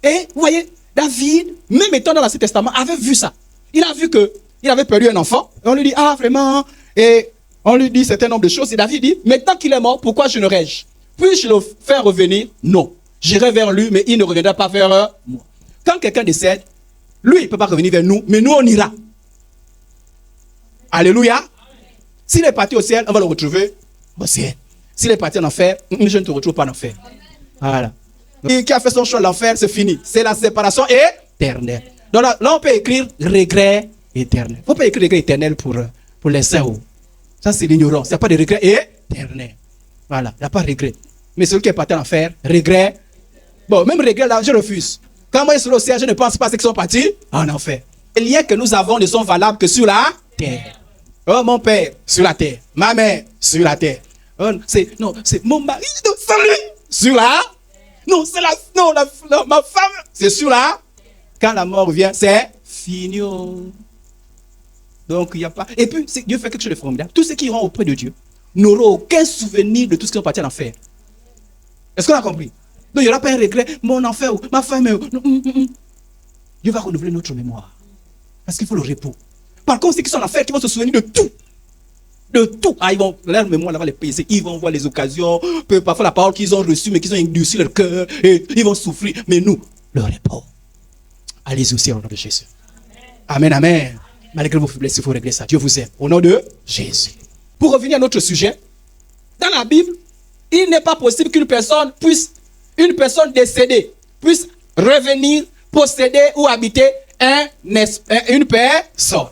Et vous voyez, David, même étant dans l'Ancien Testament, avait vu ça. Il a vu qu'il avait perdu un enfant. Et on lui dit, ah vraiment. Et on lui dit un certain nombre de choses. Et David dit, maintenant qu'il est mort, pourquoi génerais-je? Puis-je le faire revenir? Non. J'irai vers lui, mais il ne reviendra pas vers moi. Quand quelqu'un décède, lui, il ne peut pas revenir vers nous, mais nous, on ira. Alléluia. S'il est parti au ciel, on va le retrouver au ciel. S'il est parti en enfer, je ne te retrouve pas en enfer. Voilà. Et qui a fait son choix de l'enfer, c'est fini. C'est la séparation éternelle. Donc là, on peut écrire regret éternel. Il ne faut pas écrire regret éternel pour les saints. Ça, c'est l'ignorance. Il n'y a pas de regret éternel. Voilà, il n'y a pas de regret. Mais celui qui est parti en enfer, regret. Bon, même regret, là, je refuse. Quand moi je suis au ciel, je ne pense pas à ceux qui sont partis en enfer. Les liens que nous avons ne sont valables que sur la terre. Oh, mon père, sur la terre. Ma mère, sur la terre. Oh, c'est mon mari, salut, sur la. Non, c'est ma femme, c'est sur la. Quand la mort vient, c'est fini. Donc, il n'y a pas. Et puis, Dieu fait quelque chose de formidable. Tous ceux qui iront auprès de Dieu n'auront aucun souvenir de tout ce qui sont partis en enfer. Est-ce qu'on a compris? Donc, il n'y aura pas un regret. Mon enfer, ma femme. Dieu va renouveler notre mémoire. Parce qu'il faut le repos. Par contre, ceux qui sont en enfer, qui vont se souvenir de tout. De tout. Ah, leur mémoire va les peser. Ils vont voir les occasions. Parfois, la parole qu'ils ont reçue, mais qu'ils ont endurci leur cœur. Et ils vont souffrir. Mais nous, le repos. Allez-y aussi au nom de Jésus. Amen, amen. Malgré vos faiblesses, il faut régler ça. Dieu vous aime. Au nom de Jésus. Pour revenir à notre sujet, dans la Bible, il n'est pas possible qu'une personne décédée puisse revenir, posséder ou habiter une personne.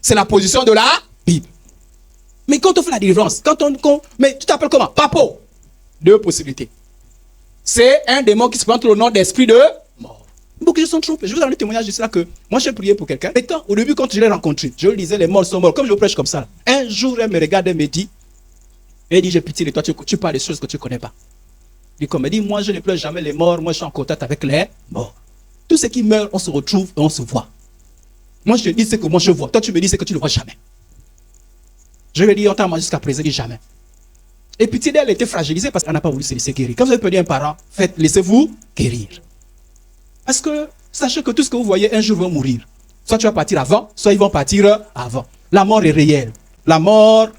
C'est la position de la Bible. Mais quand on fait la délivrance, mais tu t'appelles comment? Papo. Deux possibilités. c'est un démon qui se prend le nom d'esprit de mort. Beaucoup de gens sont trompés. Je vous donne un témoignage de cela que moi, j'ai prié pour quelqu'un. Et au début, quand je l'ai rencontré, je lui disais, les morts sont morts. Comme je prêche comme ça. Un jour, elle me regarde et me dit, j'ai pitié de toi, tu parles des choses que tu ne connais pas. Il me dit, moi, je ne pleure jamais les morts. Moi, je suis en contact avec les morts. Tous ceux qui meurent, on se retrouve et on se voit. Moi, je te dis ce que moi je vois. Toi, tu me dis ce que tu ne vois jamais. Je lui ai dit, on t'a mangé jusqu'à présent, dit jamais. Et puis, elle était fragilisée parce qu'elle n'a pas voulu se laisser guérir. Quand vous avez perdu un parent, laissez-vous guérir. Parce que sachez que tout ce que vous voyez, un jour va mourir. Soit tu vas partir avant, soit ils vont partir avant. La mort est réelle. La mort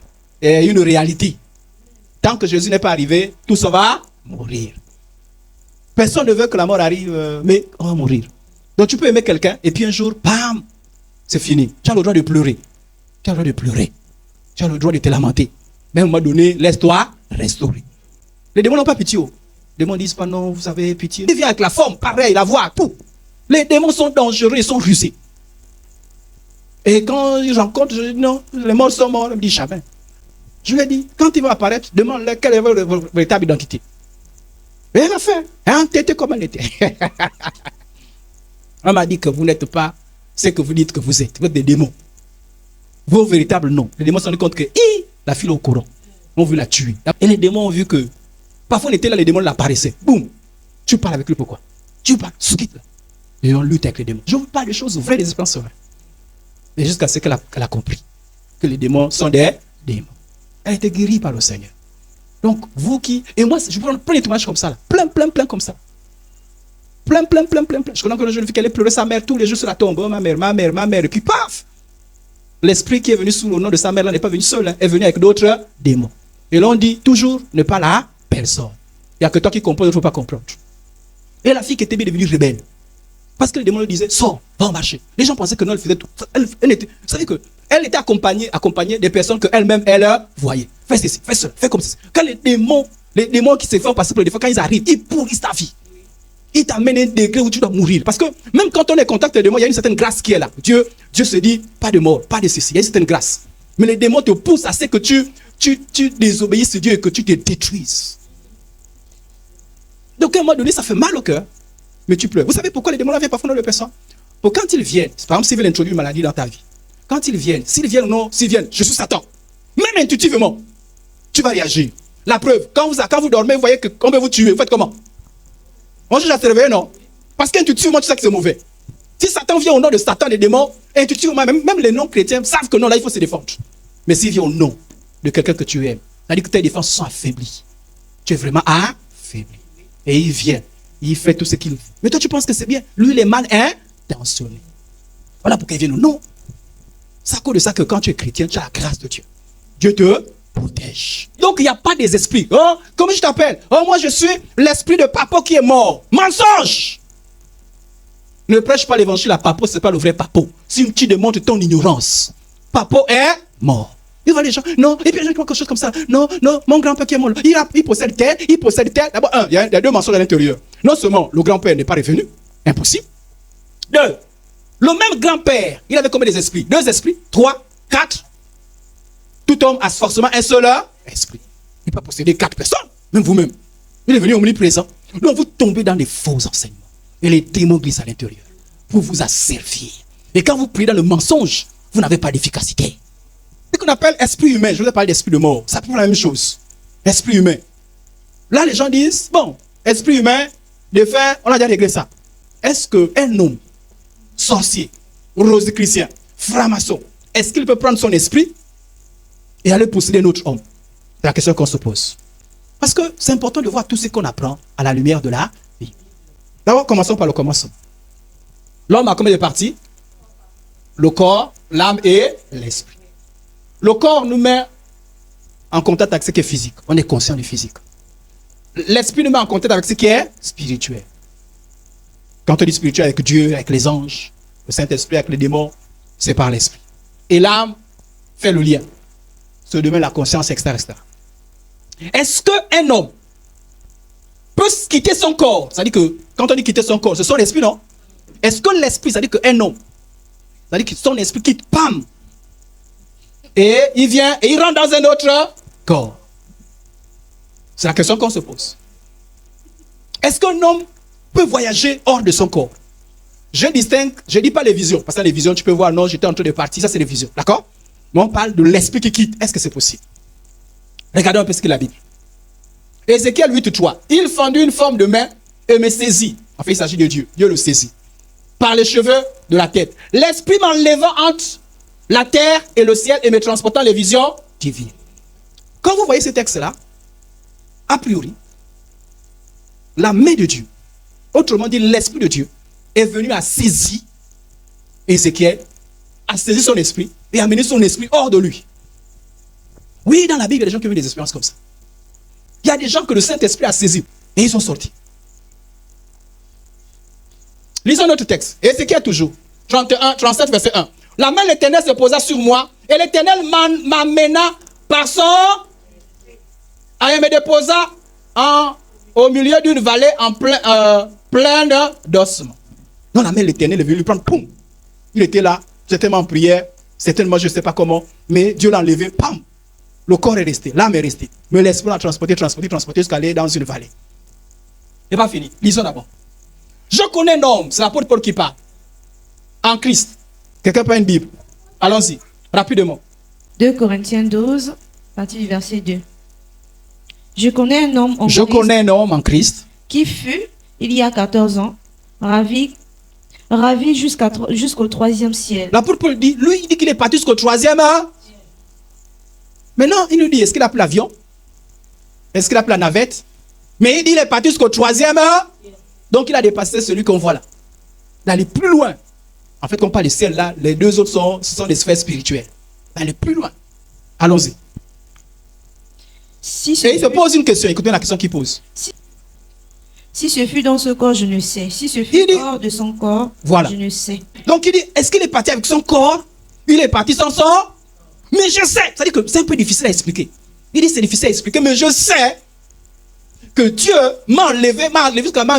est une réalité. Tant que Jésus n'est pas arrivé, tout ça va mourir. Personne ne veut que la mort arrive, mais on va mourir. Donc tu peux aimer quelqu'un et puis un jour, bam, c'est fini. Tu as le droit de pleurer. Tu as le droit de pleurer. Tu as le droit de te lamenter. Mais à un moment donné, laisse-toi restaurer. Les démons n'ont pas pitié. Les démons disent pas non, vous avez pitié. Ils viennent avec la forme, pareil, la voix, tout. Les démons sont dangereux, ils sont rusés. Et quand ils rencontrent, je dis non, les morts sont morts. Ils me disent jamais. Je lui ai dit, quand ils vont apparaître, demande-leur quelle est votre véritable identité. Et elle a fait. Hein, t'étais comme elle était. On m'a dit que vous n'êtes pas ce que vous dites que vous êtes. Vous êtes des démons. Vos véritables noms. Les démons se sont rendus compte que la fille est au courant. On veut la tuer. Et les démons ont vu que parfois on était là, les démons l'apparaissaient. Boum. Tu parles avec lui pourquoi? Tu parles, quitte là. Et on lutte avec les démons. Je vous parle des choses vraies, des expériences vraies. Et jusqu'à ce qu'elle a compris que les démons sont des démons. Elle a été guérie par le Seigneur. Donc, vous qui... Et moi, je prends plein de témoignages comme ça. Là. Plein comme ça. Plein. Je connais une jeune fille qui allait pleurer sa mère tous les jours sur la tombe. Oh, ma mère. Et puis, paf! L'esprit qui est venu sous le nom de sa mère là n'est pas venu seul. Hein, est venu avec d'autres démons. Et l'on dit toujours, ne pas la personne. Il n'y a que toi qui comprends, il ne faut pas comprendre. Et la fille qui était bien devenue rebelle. Parce que les démons lui disaient, sors, va au marché. Les gens pensaient que non, elle faisait tout. Vous savez qu'elle était accompagnée des personnes qu'elle-même, elle voyait. Fais ceci, fais cela, fais comme ça. Quand les démons qui se font passer pour les défauts, quand ils arrivent, ils pourrissent ta vie. Ils t'amènent à un degré où tu dois mourir. Parce que même quand on est en contact avec les démons, il y a une certaine grâce qui est là. Dieu se dit, pas de mort, pas de ceci. Il y a une certaine grâce. Mais les démons te poussent à ce que tu désobéisses à Dieu et que tu te détruises. Donc à un moment donné, ça fait mal au cœur. Mais tu pleures. Vous savez pourquoi les démons viennent parfois dans le personne? Pour quand ils viennent, par exemple, s'ils veulent introduire une maladie dans ta vie, quand s'ils viennent ou non, s'ils viennent, je suis Satan. Même intuitivement, tu vas réagir. La preuve, quand vous dormez, vous voyez qu'on veut vous tuer, vous faites comment? On juge à se réveiller, non? Parce qu'intuitivement, tu sais que c'est mauvais. Si Satan vient au nom de Satan, les démons, intuitivement, même les non-chrétiens savent que non, là, il faut se défendre. Mais s'il vient au nom de quelqu'un que tu aimes, c'est-à-dire que tes défenses sont affaiblies. Tu es vraiment affaibli. Et il vient. Il fait tout ce qu'il veut. Mais toi, tu penses que c'est bien. Lui, il est mal intentionné. Voilà pourquoi il vient. Non. C'est à cause de ça que quand tu es chrétien, tu as la grâce de Dieu. Dieu te protège. Donc, il n'y a pas des esprits. Oh, comment je t'appelle? Oh, moi, je suis l'esprit de Papo qui est mort. Mensonge! Ne prêche pas l'évangile à Papo, ce n'est pas le vrai Papo. Si tu démontres ton ignorance, Papo est mort. Il voit les gens, non, et puis il y a quelque chose comme ça. Non, mon grand-père qui est mort, il possède tel. D'abord, il y a deux mensonges à l'intérieur. Non seulement le grand-père n'est pas revenu, impossible. Deux, le même grand-père, il avait combien d'esprits? 2 esprits, 3, 4. Tout homme a forcément un seul esprit. Il ne peut pas posséder 4 personnes, même vous-même. Il est venu omniprésent. Donc vous tombez dans des faux enseignements. Et les démons glissent à l'intérieur pour vous asservir. Et quand vous priez dans le mensonge, vous n'avez pas d'efficacité. Ce qu'on appelle esprit humain, je vous ai parlé d'esprit de mort, ça peut être la même chose. Esprit humain. Là, les gens disent, bon, esprit humain, de fait, on a déjà réglé ça. Est-ce qu'un homme, sorcier, rosicrucien, franc-maçon, est-ce qu'il peut prendre son esprit et aller posséder un autre homme? C'est la question qu'on se pose. Parce que c'est important de voir tout ce qu'on apprend à la lumière de la vie. D'abord, commençons par le commencement. L'homme a combien de parties? Le corps, l'âme et l'esprit. Le corps nous met en contact avec ce qui est physique. On est conscient du physique. L'esprit nous met en contact avec ce qui est spirituel. Quand on dit spirituel, avec Dieu, avec les anges, le Saint-Esprit, avec les démons, c'est par l'esprit. Et l'âme fait le lien. Se devient la conscience, etc. Est-ce qu'un homme peut quitter son corps? C'est-à-dire que quand on dit quitter son corps, c'est son esprit, non? Est-ce que l'esprit, c'est-à-dire qu'un homme, c'est-à-dire que son esprit quitte, pam! Et il vient et il rentre dans un autre corps. C'est la question qu'on se pose. Est-ce qu'un homme peut voyager hors de son corps? Je distingue, je ne dis pas les visions, parce que les visions, tu peux voir, non, j'étais en train de partir, ça c'est les visions, d'accord? Mais on parle de l'esprit qui quitte, est-ce que c'est possible? Regardons un peu ce qu'il a dit. Ézéchiel 8:3, il fendit une forme de main et me saisit. En fait, il s'agit de Dieu, Dieu le saisit. Par les cheveux de la tête. L'esprit m'enlevant entre la terre et le ciel et me transportant les visions divines. Quand vous voyez ce texte-là, a priori, la main de Dieu, autrement dit l'esprit de Dieu, est venu à saisir Ézéchiel, à saisir son esprit et à amener son esprit hors de lui. Oui, dans la Bible, il y a des gens qui ont eu des expériences comme ça. Il y a des gens que le Saint-Esprit a saisi et ils sont sortis. Lisons notre texte. Ézéchiel toujours. 37, verset 1. La main de l'Éternel se posa sur moi et l'Éternel m'amena par son... Il me déposa au milieu d'une vallée pleine d'ossements. Non, la main de l'Éternel est venue lui prendre. Poum. Il était là, certainement en prière, certainement je ne sais pas comment, mais Dieu l'a enlevé. Pam. Le corps est resté, l'âme est restée. Mais l'esprit l'a transporté jusqu'à aller dans une vallée. C'est pas fini. Lisons d'abord. Je connais un homme, c'est l'apôtre Paul qui parle. En Christ. Quelqu'un peut une Bible? Allons-y, rapidement. 2 Corinthiens 12, partie du verset 2. Je connais un homme en Christ qui fut, il y a 14 ans, ravi jusqu'au 3e ciel. L'apôtre Paul dit, lui, il dit qu'il est parti jusqu'au 3e. Hein? Maintenant, il nous dit, est-ce qu'il a pris l'avion? Est-ce qu'il a pris la navette? Mais il dit, il est parti jusqu'au 3e. Hein? Donc, il a dépassé celui qu'on voit là. D'aller plus loin. En fait, quand on parle du ciel là, les deux autres ce sont des sphères spirituelles. D'aller plus loin. Allons-y. Et il se pose une question. Écoutez la question qu'il pose. Si ce fut dans ce corps, je ne sais. Si ce fut hors de son corps, voilà. Je ne sais. Donc il dit, est-ce qu'il est parti avec son corps? Il est parti sans son? Mais je sais. C'est-à-dire que c'est un peu difficile à expliquer. Il dit, c'est difficile à expliquer, mais je sais que Dieu m'a enlevé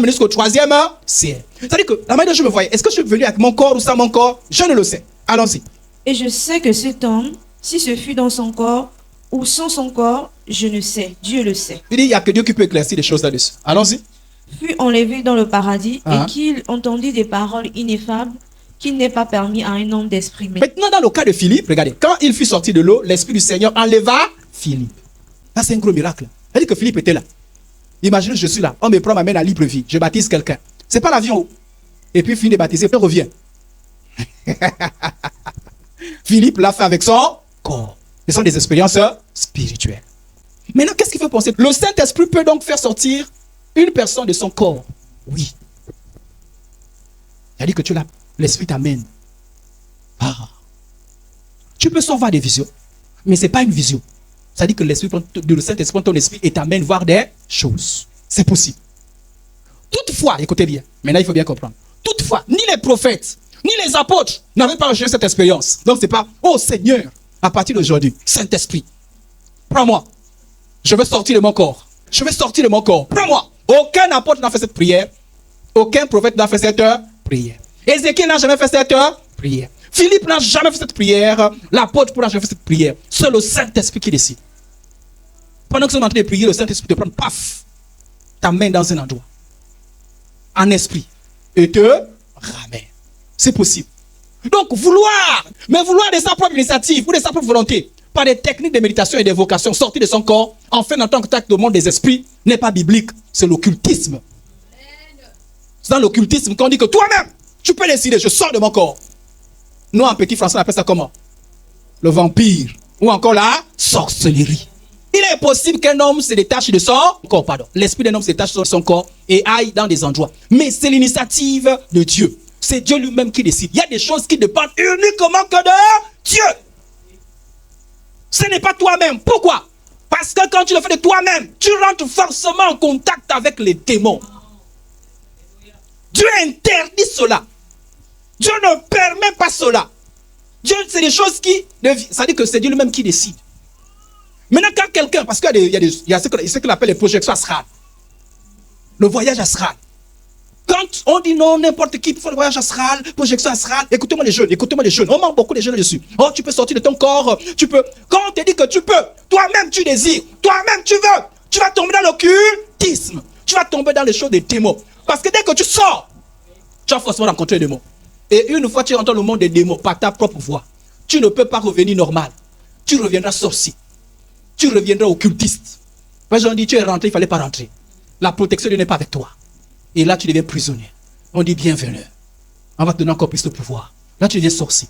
jusqu'au 3e ciel. C'est-à-dire que la manière dont je me voyais, est-ce que je suis venu avec mon corps ou sans mon corps? Je ne le sais. Allons-y. Et je sais que cet homme, si ce fut dans son corps ou sans son corps, je ne sais. Dieu le sait. Il dit, il n'y a que Dieu qui peut éclaircir les choses là-dessus. Allons-y. Fut enlevé dans le paradis et qu'il entendit des paroles ineffables qu'il n'est pas permis à un homme d'exprimer. Maintenant, dans le cas de Philippe, regardez, quand il fut sorti de l'eau, l'Esprit du Seigneur enleva Philippe. Ça, c'est un gros miracle. C'est-à-dire que Philippe était là. Imaginez, je suis là, on me prend, m'amène à Libreville, je baptise quelqu'un. C'est pas l'avion. Et puis, fini de baptiser, il revient. Philippe l'a fait avec son corps. Ce sont des expériences spirituelles. Maintenant, qu'est-ce qu'il faut penser? Le Saint-Esprit peut donc faire sortir une personne de son corps. Oui. C'est-à-dire que tu l'as, l'Esprit t'amène. Tu peux sans voir des visions, mais ce n'est pas une vision. C'est-à-dire que le Saint-Esprit prend ton esprit et t'amène voir des choses. C'est possible. Toutefois, écoutez bien, maintenant il faut bien comprendre. Toutefois, ni les prophètes, ni les apôtres n'avaient pas reçu cette expérience. Donc c'est pas, oh Seigneur, à partir d'aujourd'hui, Saint-Esprit, prends-moi. Je veux sortir de mon corps. Je veux sortir de mon corps. Prends-moi. Aucun apôtre n'a fait cette prière. Aucun prophète n'a fait cette prière. Ézéchiel n'a jamais fait cette prière. Philippe n'a jamais fait cette prière. L'apôtre n'a jamais fait cette prière. C'est le Saint-Esprit qui décide. Pendant que tu es en train de prier, le Saint-Esprit te prend, paf, t'amène dans un endroit. En esprit. Et te ramène. C'est possible. Donc vouloir de sa propre initiative ou de sa propre volonté, par des techniques de méditation et d'évocation sorties de son corps, en fait en tant que acte de monde des esprits, n'est pas biblique. C'est l'occultisme. C'est dans l'occultisme qu'on dit que toi-même, tu peux décider, je sors de mon corps. Nous, en petit français, on appelle ça comment? Le vampire. Ou encore la sorcellerie. Il est possible qu'un homme se détache de son corps, pardon. L'esprit d'un homme se détache de son corps et aille dans des endroits. Mais c'est l'initiative de Dieu. C'est Dieu lui-même qui décide. Il y a des choses qui dépendent uniquement que de Dieu. Ce n'est pas toi-même. Pourquoi? Parce que quand tu le fais de toi-même, tu rentres forcément en contact avec les démons. Dieu interdit cela. Dieu ne permet pas cela. Dieu, c'est des choses qui... Ça dit que c'est Dieu lui-même qui décide. Maintenant, quand quelqu'un... Parce qu'il y a ce qu'on appelle les projections astrales. Le voyage astral. Quand on dit non, n'importe qui peut faire le voyage astral, projection astrale, écoutez-moi les jeunes. On manque beaucoup de jeunes dessus. Oh, tu peux sortir de ton corps, tu peux... Quand on te dit que tu peux, toi-même tu désires, toi-même tu veux, tu vas tomber dans l'occultisme. Tu vas tomber dans les choses des démons. Parce que dès que tu sors, tu vas forcément rencontrer des démons. Et une fois que tu rentres dans le monde des démons par ta propre voix, tu ne peux pas revenir normal. Tu reviendras sorcier. Tu reviendras occultiste. Les gens disent, tu es rentré, il ne fallait pas rentrer. La protection n'est pas avec toi. Et là, tu deviens prisonnier. On dit, bienvenue. On va te donner encore plus de pouvoir. Là, tu deviens sorcier.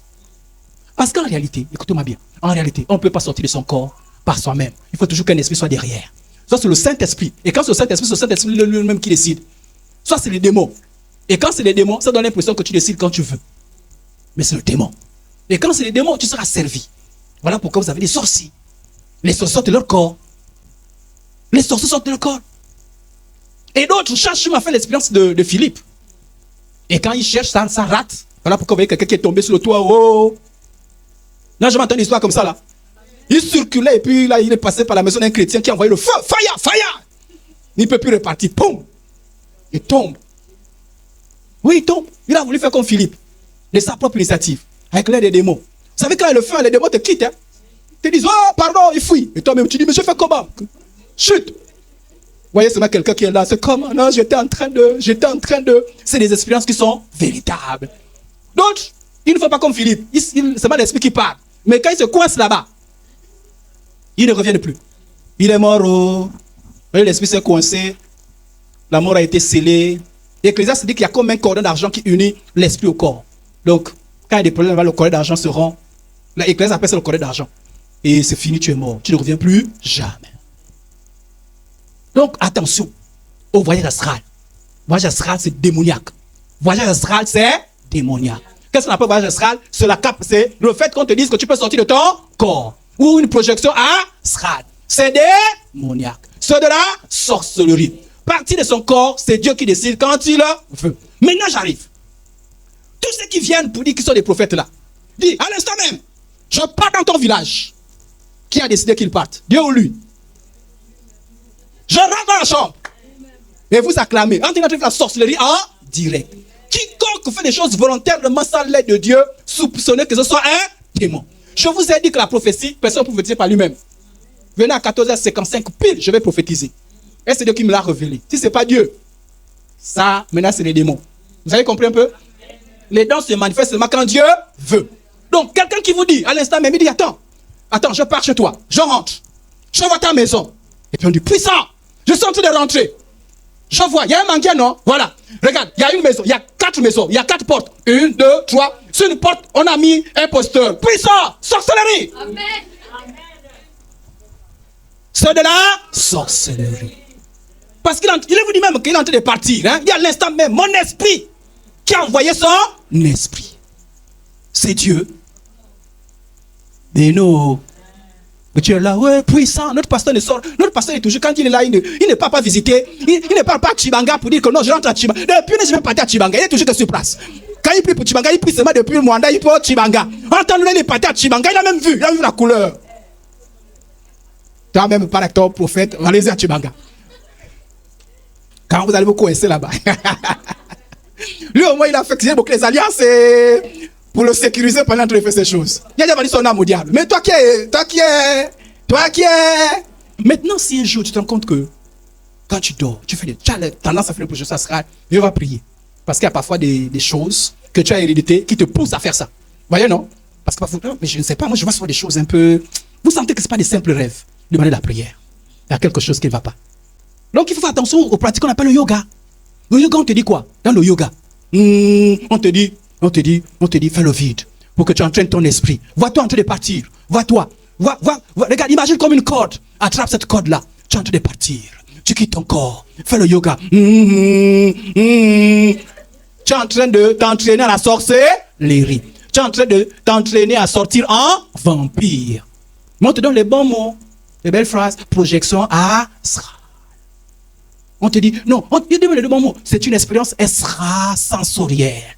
Parce qu'en réalité, écoutez-moi bien, en réalité, on ne peut pas sortir de son corps par soi-même. Il faut toujours qu'un esprit soit derrière. Soit c'est le Saint-Esprit. Et quand c'est le Saint-Esprit lui-même qui décide. Soit c'est les démons. Et quand c'est les démons, ça donne l'impression que tu décides quand tu veux. Mais c'est le démon. Et quand c'est les démons, tu seras servi. Voilà pourquoi vous avez des sorciers. Les sorciers sortent de leur corps. Les sorciers sortent de leur corps. Et d'autres cherchent à faire l'expérience de Philippe. Et quand ils cherchent, ça rate. Voilà pourquoi vous voyez quelqu'un qui est tombé sur le toit. Oh! Là, je m'entends une histoire comme ça là. Il circulait et puis là, il est passé par la maison d'un chrétien qui a envoyé le feu. Fire, fire! Il ne peut plus repartir. Poum! Il tombe. Oui, il tombe. Il a voulu faire comme Philippe. De sa propre initiative. Avec l'aide des démons. Vous savez, quand il le fait, les démons te quittent. Hein? Ils te disent, oh, pardon, il fuit. Et toi-même, tu dis, mais je fais comment? Chut! Vous voyez seulement quelqu'un qui est là. C'est comment? Non, j'étais en train de. C'est des expériences qui sont véritables. D'autres, il ne faut pas comme Philippe. C'est pas l'esprit qui parle. Mais quand il se coince là-bas, il ne revient plus. Il est mort. Oh. L'esprit s'est coincé. La mort a été scellée. L'Ecclésiaste dit qu'il y a comme un cordon d'argent qui unit l'esprit au corps. Donc, quand il y a des problèmes, le cordon d'argent se rend. L'Ecclésiaste appelle ça le cordon d'argent. Et c'est fini, tu es mort. Tu ne reviens plus jamais. Donc, attention au voyage astral. Voyage astral, c'est démoniaque. Voyage astral, c'est démoniaque. Qu'est-ce qu'on appelle voyage astral? C'est le fait qu'on te dise que tu peux sortir de ton corps. Ou une projection astrale. C'est démoniaque. C'est de la sorcellerie. Partie de son corps, c'est Dieu qui décide quand il le veut. Maintenant, j'arrive. Tous ceux qui viennent pour dire qu'ils sont des prophètes là, dis, à l'instant même, je pars dans ton village. Qui a décidé qu'ils partent? Dieu ou lui? Je rentre dans la chambre. Et vous acclamez. Entrez dans la sorcellerie en direct. Quiconque fait des choses volontairement sans l'aide de Dieu, soupçonnez que ce soit un démon. Je vous ai dit que la prophétie, personne ne peut prophétiser par lui-même. Venez à 14h55, pile, je vais prophétiser. Et c'est Dieu qui me l'a révélé. Si ce n'est pas Dieu, ça, maintenant, c'est les démons. Vous avez compris un peu? Les dons se manifestent seulement quand Dieu veut. Donc, quelqu'un qui vous dit, à l'instant même, il dit, attends, je pars chez toi, je rentre, je vois ta maison. Et puis on dit, puissant, je suis en train de rentrer. Je vois, il y a un mannequin, non? Voilà. Regarde, il y a une maison, il y a 4 maisons, il y a 4 portes. 1, 2, 3. Sur une porte, on a mis un posteur. Puissant, sorcellerie. Amen. C'est de la sorcellerie. Parce qu'il vous dit même qu'il est en train de partir. Hein? Il y a l'instant même, mon esprit qui a envoyé son esprit. C'est Dieu. Mais non. Mais tu es là, ouais, puissant. Notre pasteur est toujours, quand il est là, il ne part pas visiter. Il ne part pas à Chibanga pour dire que non, je rentre à Chibanga. Depuis, je vais partir à Chibanga. Il est toujours sur place. Quand il prie pour Chibanga, il prie seulement depuis le Mwanda, il prie pour Chibanga. Entends-le, il est parti à Chibanga, il a même vu la couleur. Toi-même, par acteur prophète, allez-y à Chibanga. Quand vous allez vous coincer là-bas. Lui, au moins, il a fait beaucoup les alliances pour le sécuriser pendant qu'il fait ces choses. Il a vendu son âme au diable. Mais toi qui es. Maintenant, si un jour tu te rends compte que quand tu dors, tu as tendance à faire des choses, ça sera, Dieu va prier. Parce qu'il y a parfois des choses que tu as héréditées qui te poussent à faire ça. Vous voyez, non? Parce que parfois, non, mais je ne sais pas, moi je vois souvent des choses un peu. Vous sentez que ce n'est pas des simples rêves. Demandez la prière. Il y a quelque chose qui ne va pas. Donc il faut faire attention aux pratiques qu'on appelle le yoga. Le yoga, on te dit quoi? Dans le yoga, on te dit, fais le vide pour que tu entraînes ton esprit. Vois-toi en train de partir. Vois-toi. Regarde, imagine comme une corde. Attrape cette corde-là. Tu es en train de partir. Tu quittes ton corps. Fais le yoga. Tu es en train de t'entraîner à la sorcellerie. Tu es en train de t'entraîner à sortir en vampire. Mais on te donne les bons mots, les belles phrases. Projection astrale. On te dit, non, on te donne les bons mots. C'est une expérience extrasensorielle.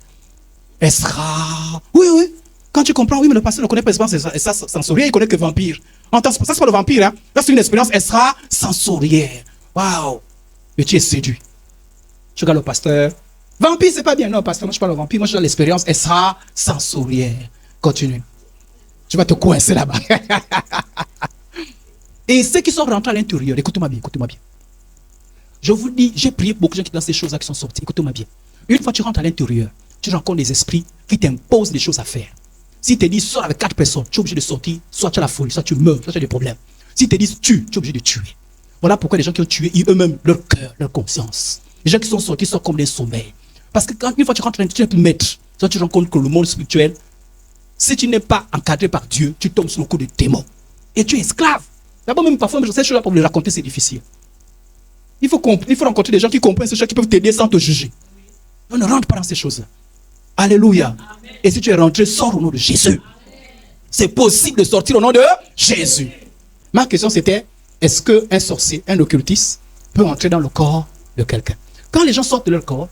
Oui. Quand tu comprends, oui, mais le pasteur ne connaît pas l'expérience sensorielle, il connaît que vampire. Ça, c'est pas le vampire, hein. Là, c'est une expérience extrasensorielle. Waouh. Et tu es séduit. Tu regardes le pasteur. Vampire, c'est pas bien. Non, pasteur, moi, je parle de vampire. Moi, je suis dans l'expérience extrasensorielle. Continue. Tu vas te coincer là-bas. Et ceux qui sont rentrés à l'intérieur, écoutez-moi bien. Je vous dis, j'ai prié pour beaucoup de gens qui dans ces choses-là qui sont sortis. Écoutez-moi bien. Une fois que tu rentres à l'intérieur, tu rencontres des esprits qui t'imposent des choses à faire. S'ils te disent, sors avec 4 personnes, tu es obligé de sortir. Soit tu as la folie, soit tu meurs, soit tu as des problèmes. S'ils te disent, tue, tu es obligé de tuer. Voilà pourquoi les gens qui ont tué, eux-mêmes, leur cœur, leur conscience. Les gens qui sont sortis sont comme des sommeils. Parce que quand une fois tu rentres, tu n'es plus maître. Soit tu rencontres que le monde spirituel, si tu n'es pas encadré par Dieu, tu tombes sur le coup de démons. Et tu es esclave. D'abord, même parfois, ces choses-là, pour les raconter, c'est difficile. Il faut rencontrer des gens qui comprennent ces choses, qui peuvent t'aider sans te juger. On ne rentre pas dans ces choses-là. Alléluia. Amen. Et si tu es rentré, sors au nom de Jésus. C'est possible de sortir au nom de Jésus. Ma question c'était, est-ce qu'un sorcier, un occultiste, peut entrer dans le corps de quelqu'un? Quand les gens sortent de leur corps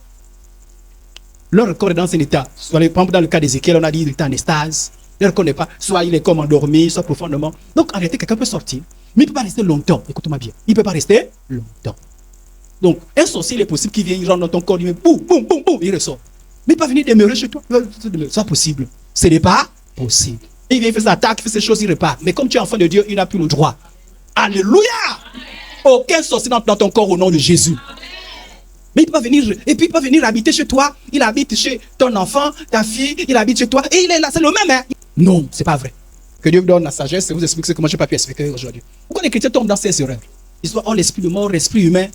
est dans un état, soit par exemple dans le cas d'Ézéchiel, on a dit qu'il était en extase, leur corps n'est pas, soit il est comme endormi, soit profondément. Donc en réalité, quelqu'un peut sortir, mais il ne peut pas rester longtemps. Écoute-moi bien, il ne peut pas rester longtemps. Donc, un sorcier, il est possible qu'il vienne, il rentre dans ton corps, il met boum, boum, boum, boum, il ressort. Mais il ne peut pas venir demeurer chez toi. C'est pas possible. Ce n'est pas possible. Il vient, il fait ses attaques, il fait ses choses, il repart. Mais comme tu es enfant de Dieu, il n'a plus le droit. Alléluia! Aucun sorcier n'entre dans ton corps au nom de Jésus. Mais il peut pas venir, et puis il peut venir habiter chez toi. Il habite chez ton enfant, ta fille, il habite chez toi, et il est là, c'est le même, hein? Non, c'est pas vrai. Que Dieu vous donne la sagesse et vous explique comment je n'ai pas pu expliquer aujourd'hui. Pourquoi les chrétiens tombent dans ces erreurs? Ils sont oh, l'esprit de mort, l'esprit humain.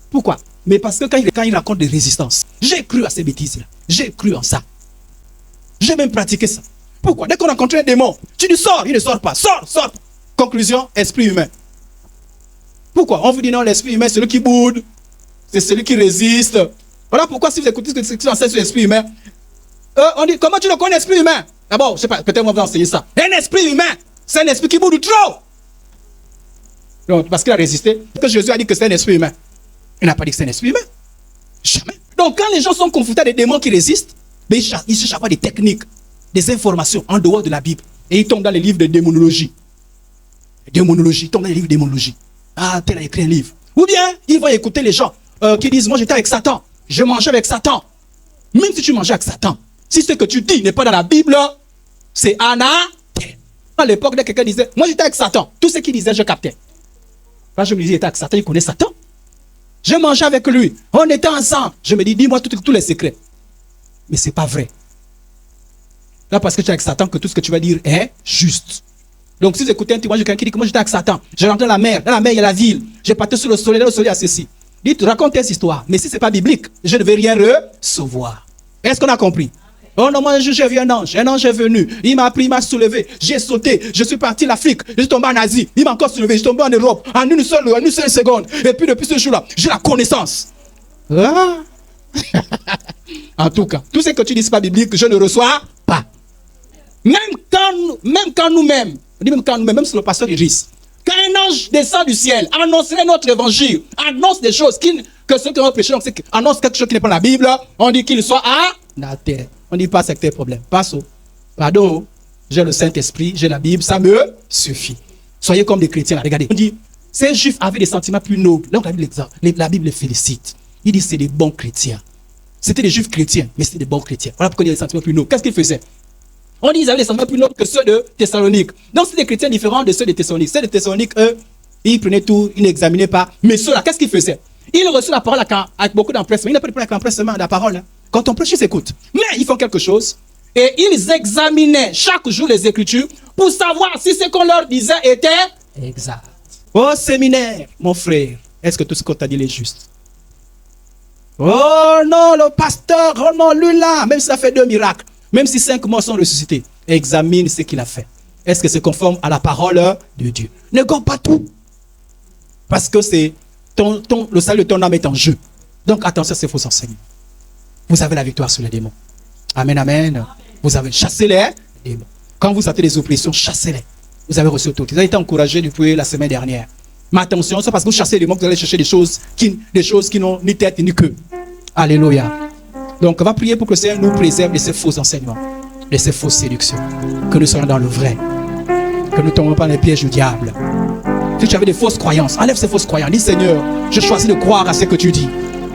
Pourquoi? Mais parce que quand il raconte des résistances, j'ai cru à ces bêtises-là. J'ai cru en ça. J'ai même pratiqué ça. Pourquoi? Dès qu'on rencontre un démon, tu dis sors, il ne sort pas. Sors, sors. Conclusion, esprit humain. Pourquoi? On vous dit non, l'esprit humain, c'est celui qui boude. C'est celui qui résiste. Voilà pourquoi si vous écoutez ce que tu enseignes sur l'esprit humain, on dit comment tu le connais l'esprit humain? D'abord, je sais pas, peut-être on va enseigner ça. Un esprit humain, c'est un esprit qui boude trop. Donc, parce qu'il a résisté. Parce que Jésus a dit que c'est un esprit humain. Il n'a pas dit que c'est un esprit humain. Jamais. Donc quand les gens sont confrontés à des démons qui résistent, mais ils cherchent à avoir des techniques, des informations en dehors de la Bible. Et ils tombent dans les livres de démonologie. Démonologie, ils tombent dans les livres de démonologie. Ah, tel a écrit un livre. Ou bien, ils vont écouter les gens qui disent, moi j'étais avec Satan, je mangeais avec Satan. Même si tu mangeais avec Satan, si ce que tu dis n'est pas dans la Bible, c'est anathème. À l'époque, dès que quelqu'un disait, moi j'étais avec Satan, tout ce qu'il disait, je captais. Quand je me disais, il était avec Satan, il connaît Satan. Je mangeais avec lui, on était ensemble. Je me dis, dis-moi tous les secrets. Mais ce n'est pas vrai. Là, parce que tu es avec Satan, que tout ce que tu vas dire est juste. Donc, si vous écoutez un témoignage de quelqu'un qui dit que moi j'étais avec Satan, je rentre dans la mer, il y a la ville, j'ai parti sur le soleil, dans le soleil, il y a ceci. Dites, racontez cette histoire. Mais si ce n'est pas biblique, je ne vais rien recevoir. Est-ce qu'on a compris? Oh non, moi j'ai vu un ange est venu, il m'a pris, il m'a soulevé, j'ai sauté, je suis parti l'Afrique, je suis tombé en Asie, il m'a encore soulevé, je suis tombé en Europe, en une seule seconde. Et puis depuis ce jour-là, j'ai la connaissance. Ah. En tout cas, tout ce que tu dis, ce n'est pas biblique, je ne reçois pas. Même quand nous-mêmes, même si le pasteur Iris, quand un ange descend du ciel, annoncerait notre évangile, annonce des choses que ceux qui ont prêché, annonce quelque chose qui n'est pas la Bible, on dit qu'il soit anathème. On ne dit pas secteur problème. Pas pardon, j'ai le Saint-Esprit, j'ai la Bible, ça me suffit. Soyez comme des chrétiens. Regardez, on dit, ces juifs avaient des sentiments plus nobles. Là, on a vu l'exemple. La Bible les félicite. Il dit, c'est des bons chrétiens. C'était des juifs chrétiens, mais c'était des bons chrétiens. Voilà pourquoi il y a des sentiments plus nobles. Qu'est-ce qu'ils faisaient? On dit qu'ils avaient des sentiments plus nobles que ceux de Thessalonique. Donc, c'est des chrétiens différents de ceux de Thessalonique. Ceux de Thessalonique, eux, ils prenaient tout, ils n'examinaient pas. Mais ceux-là, qu'est-ce qu'ils faisaient? Ils reçoivent la parole avec beaucoup d'empressement. Ils n'ont pas de problème avec l'empressement de la parole. Hein. Quand on prêche, ils s'écoutent. Mais ils font quelque chose. Et ils examinaient chaque jour les Écritures pour savoir si ce qu'on leur disait était exact. Au séminaire, mon frère, est-ce que tout ce qu'on t'a dit est juste? Oh non, le pasteur, oh non, lui là, même si ça fait 2 miracles, même si 5 morts sont ressuscités, examine ce qu'il a fait. Est-ce que c'est conforme à la parole de Dieu? Ne gomme pas tout. Parce que c'est le salut de ton âme est en jeu. Donc attention à ces faux enseignements. Vous avez la victoire sur les démons. Amen, amen. Vous avez chassé les démons. Quand vous sentez les oppressions, chassez-les. Vous avez reçu tout. Vous avez été encouragé depuis la semaine dernière. Mais attention, c'est parce que vous chassez les démons que vous allez chercher des choses qui n'ont ni tête ni queue. Alléluia. Donc, on va prier pour que le Seigneur nous préserve de ces faux enseignements, de ces fausses séductions. Que nous soyons dans le vrai. Que nous ne tombons pas dans les pièges du diable. Si tu avais des fausses croyances, enlève ces fausses croyances. Dis, Seigneur, je choisis de croire à ce que tu dis.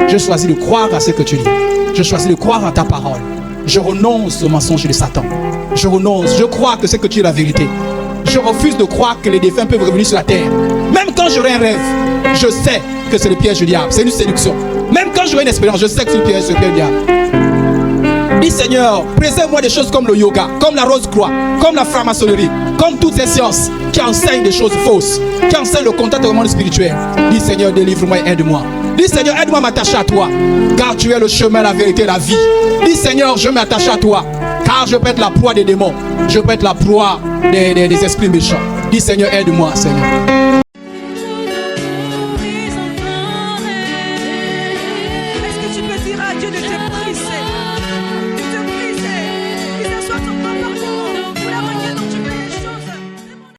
Je choisis de croire à ce que tu dis. Je choisis de croire à ta parole. Je renonce au mensonge de Satan. Je renonce. Je crois que c'est que tu es la vérité. Je refuse de croire que les défunts peuvent revenir sur la terre. Même quand j'aurai un rêve, je sais que c'est le piège du diable. C'est une séduction. Même quand j'aurai une expérience, je sais que c'est le piège du diable. Dis Seigneur, préserve-moi des choses comme le yoga, comme la rose-croix, comme la franc-maçonnerie, comme toutes ces sciences qui enseignent des choses fausses, qui enseignent le contact avec le monde spirituel. Dis Seigneur, délivre-moi et aide-moi. Dis Seigneur, aide-moi à m'attacher à toi, car tu es le chemin, la vérité, la vie. Dis Seigneur, je m'attache à toi, car je peux être la proie des démons, je peux être la proie des esprits méchants. Dis Seigneur, aide-moi, Seigneur.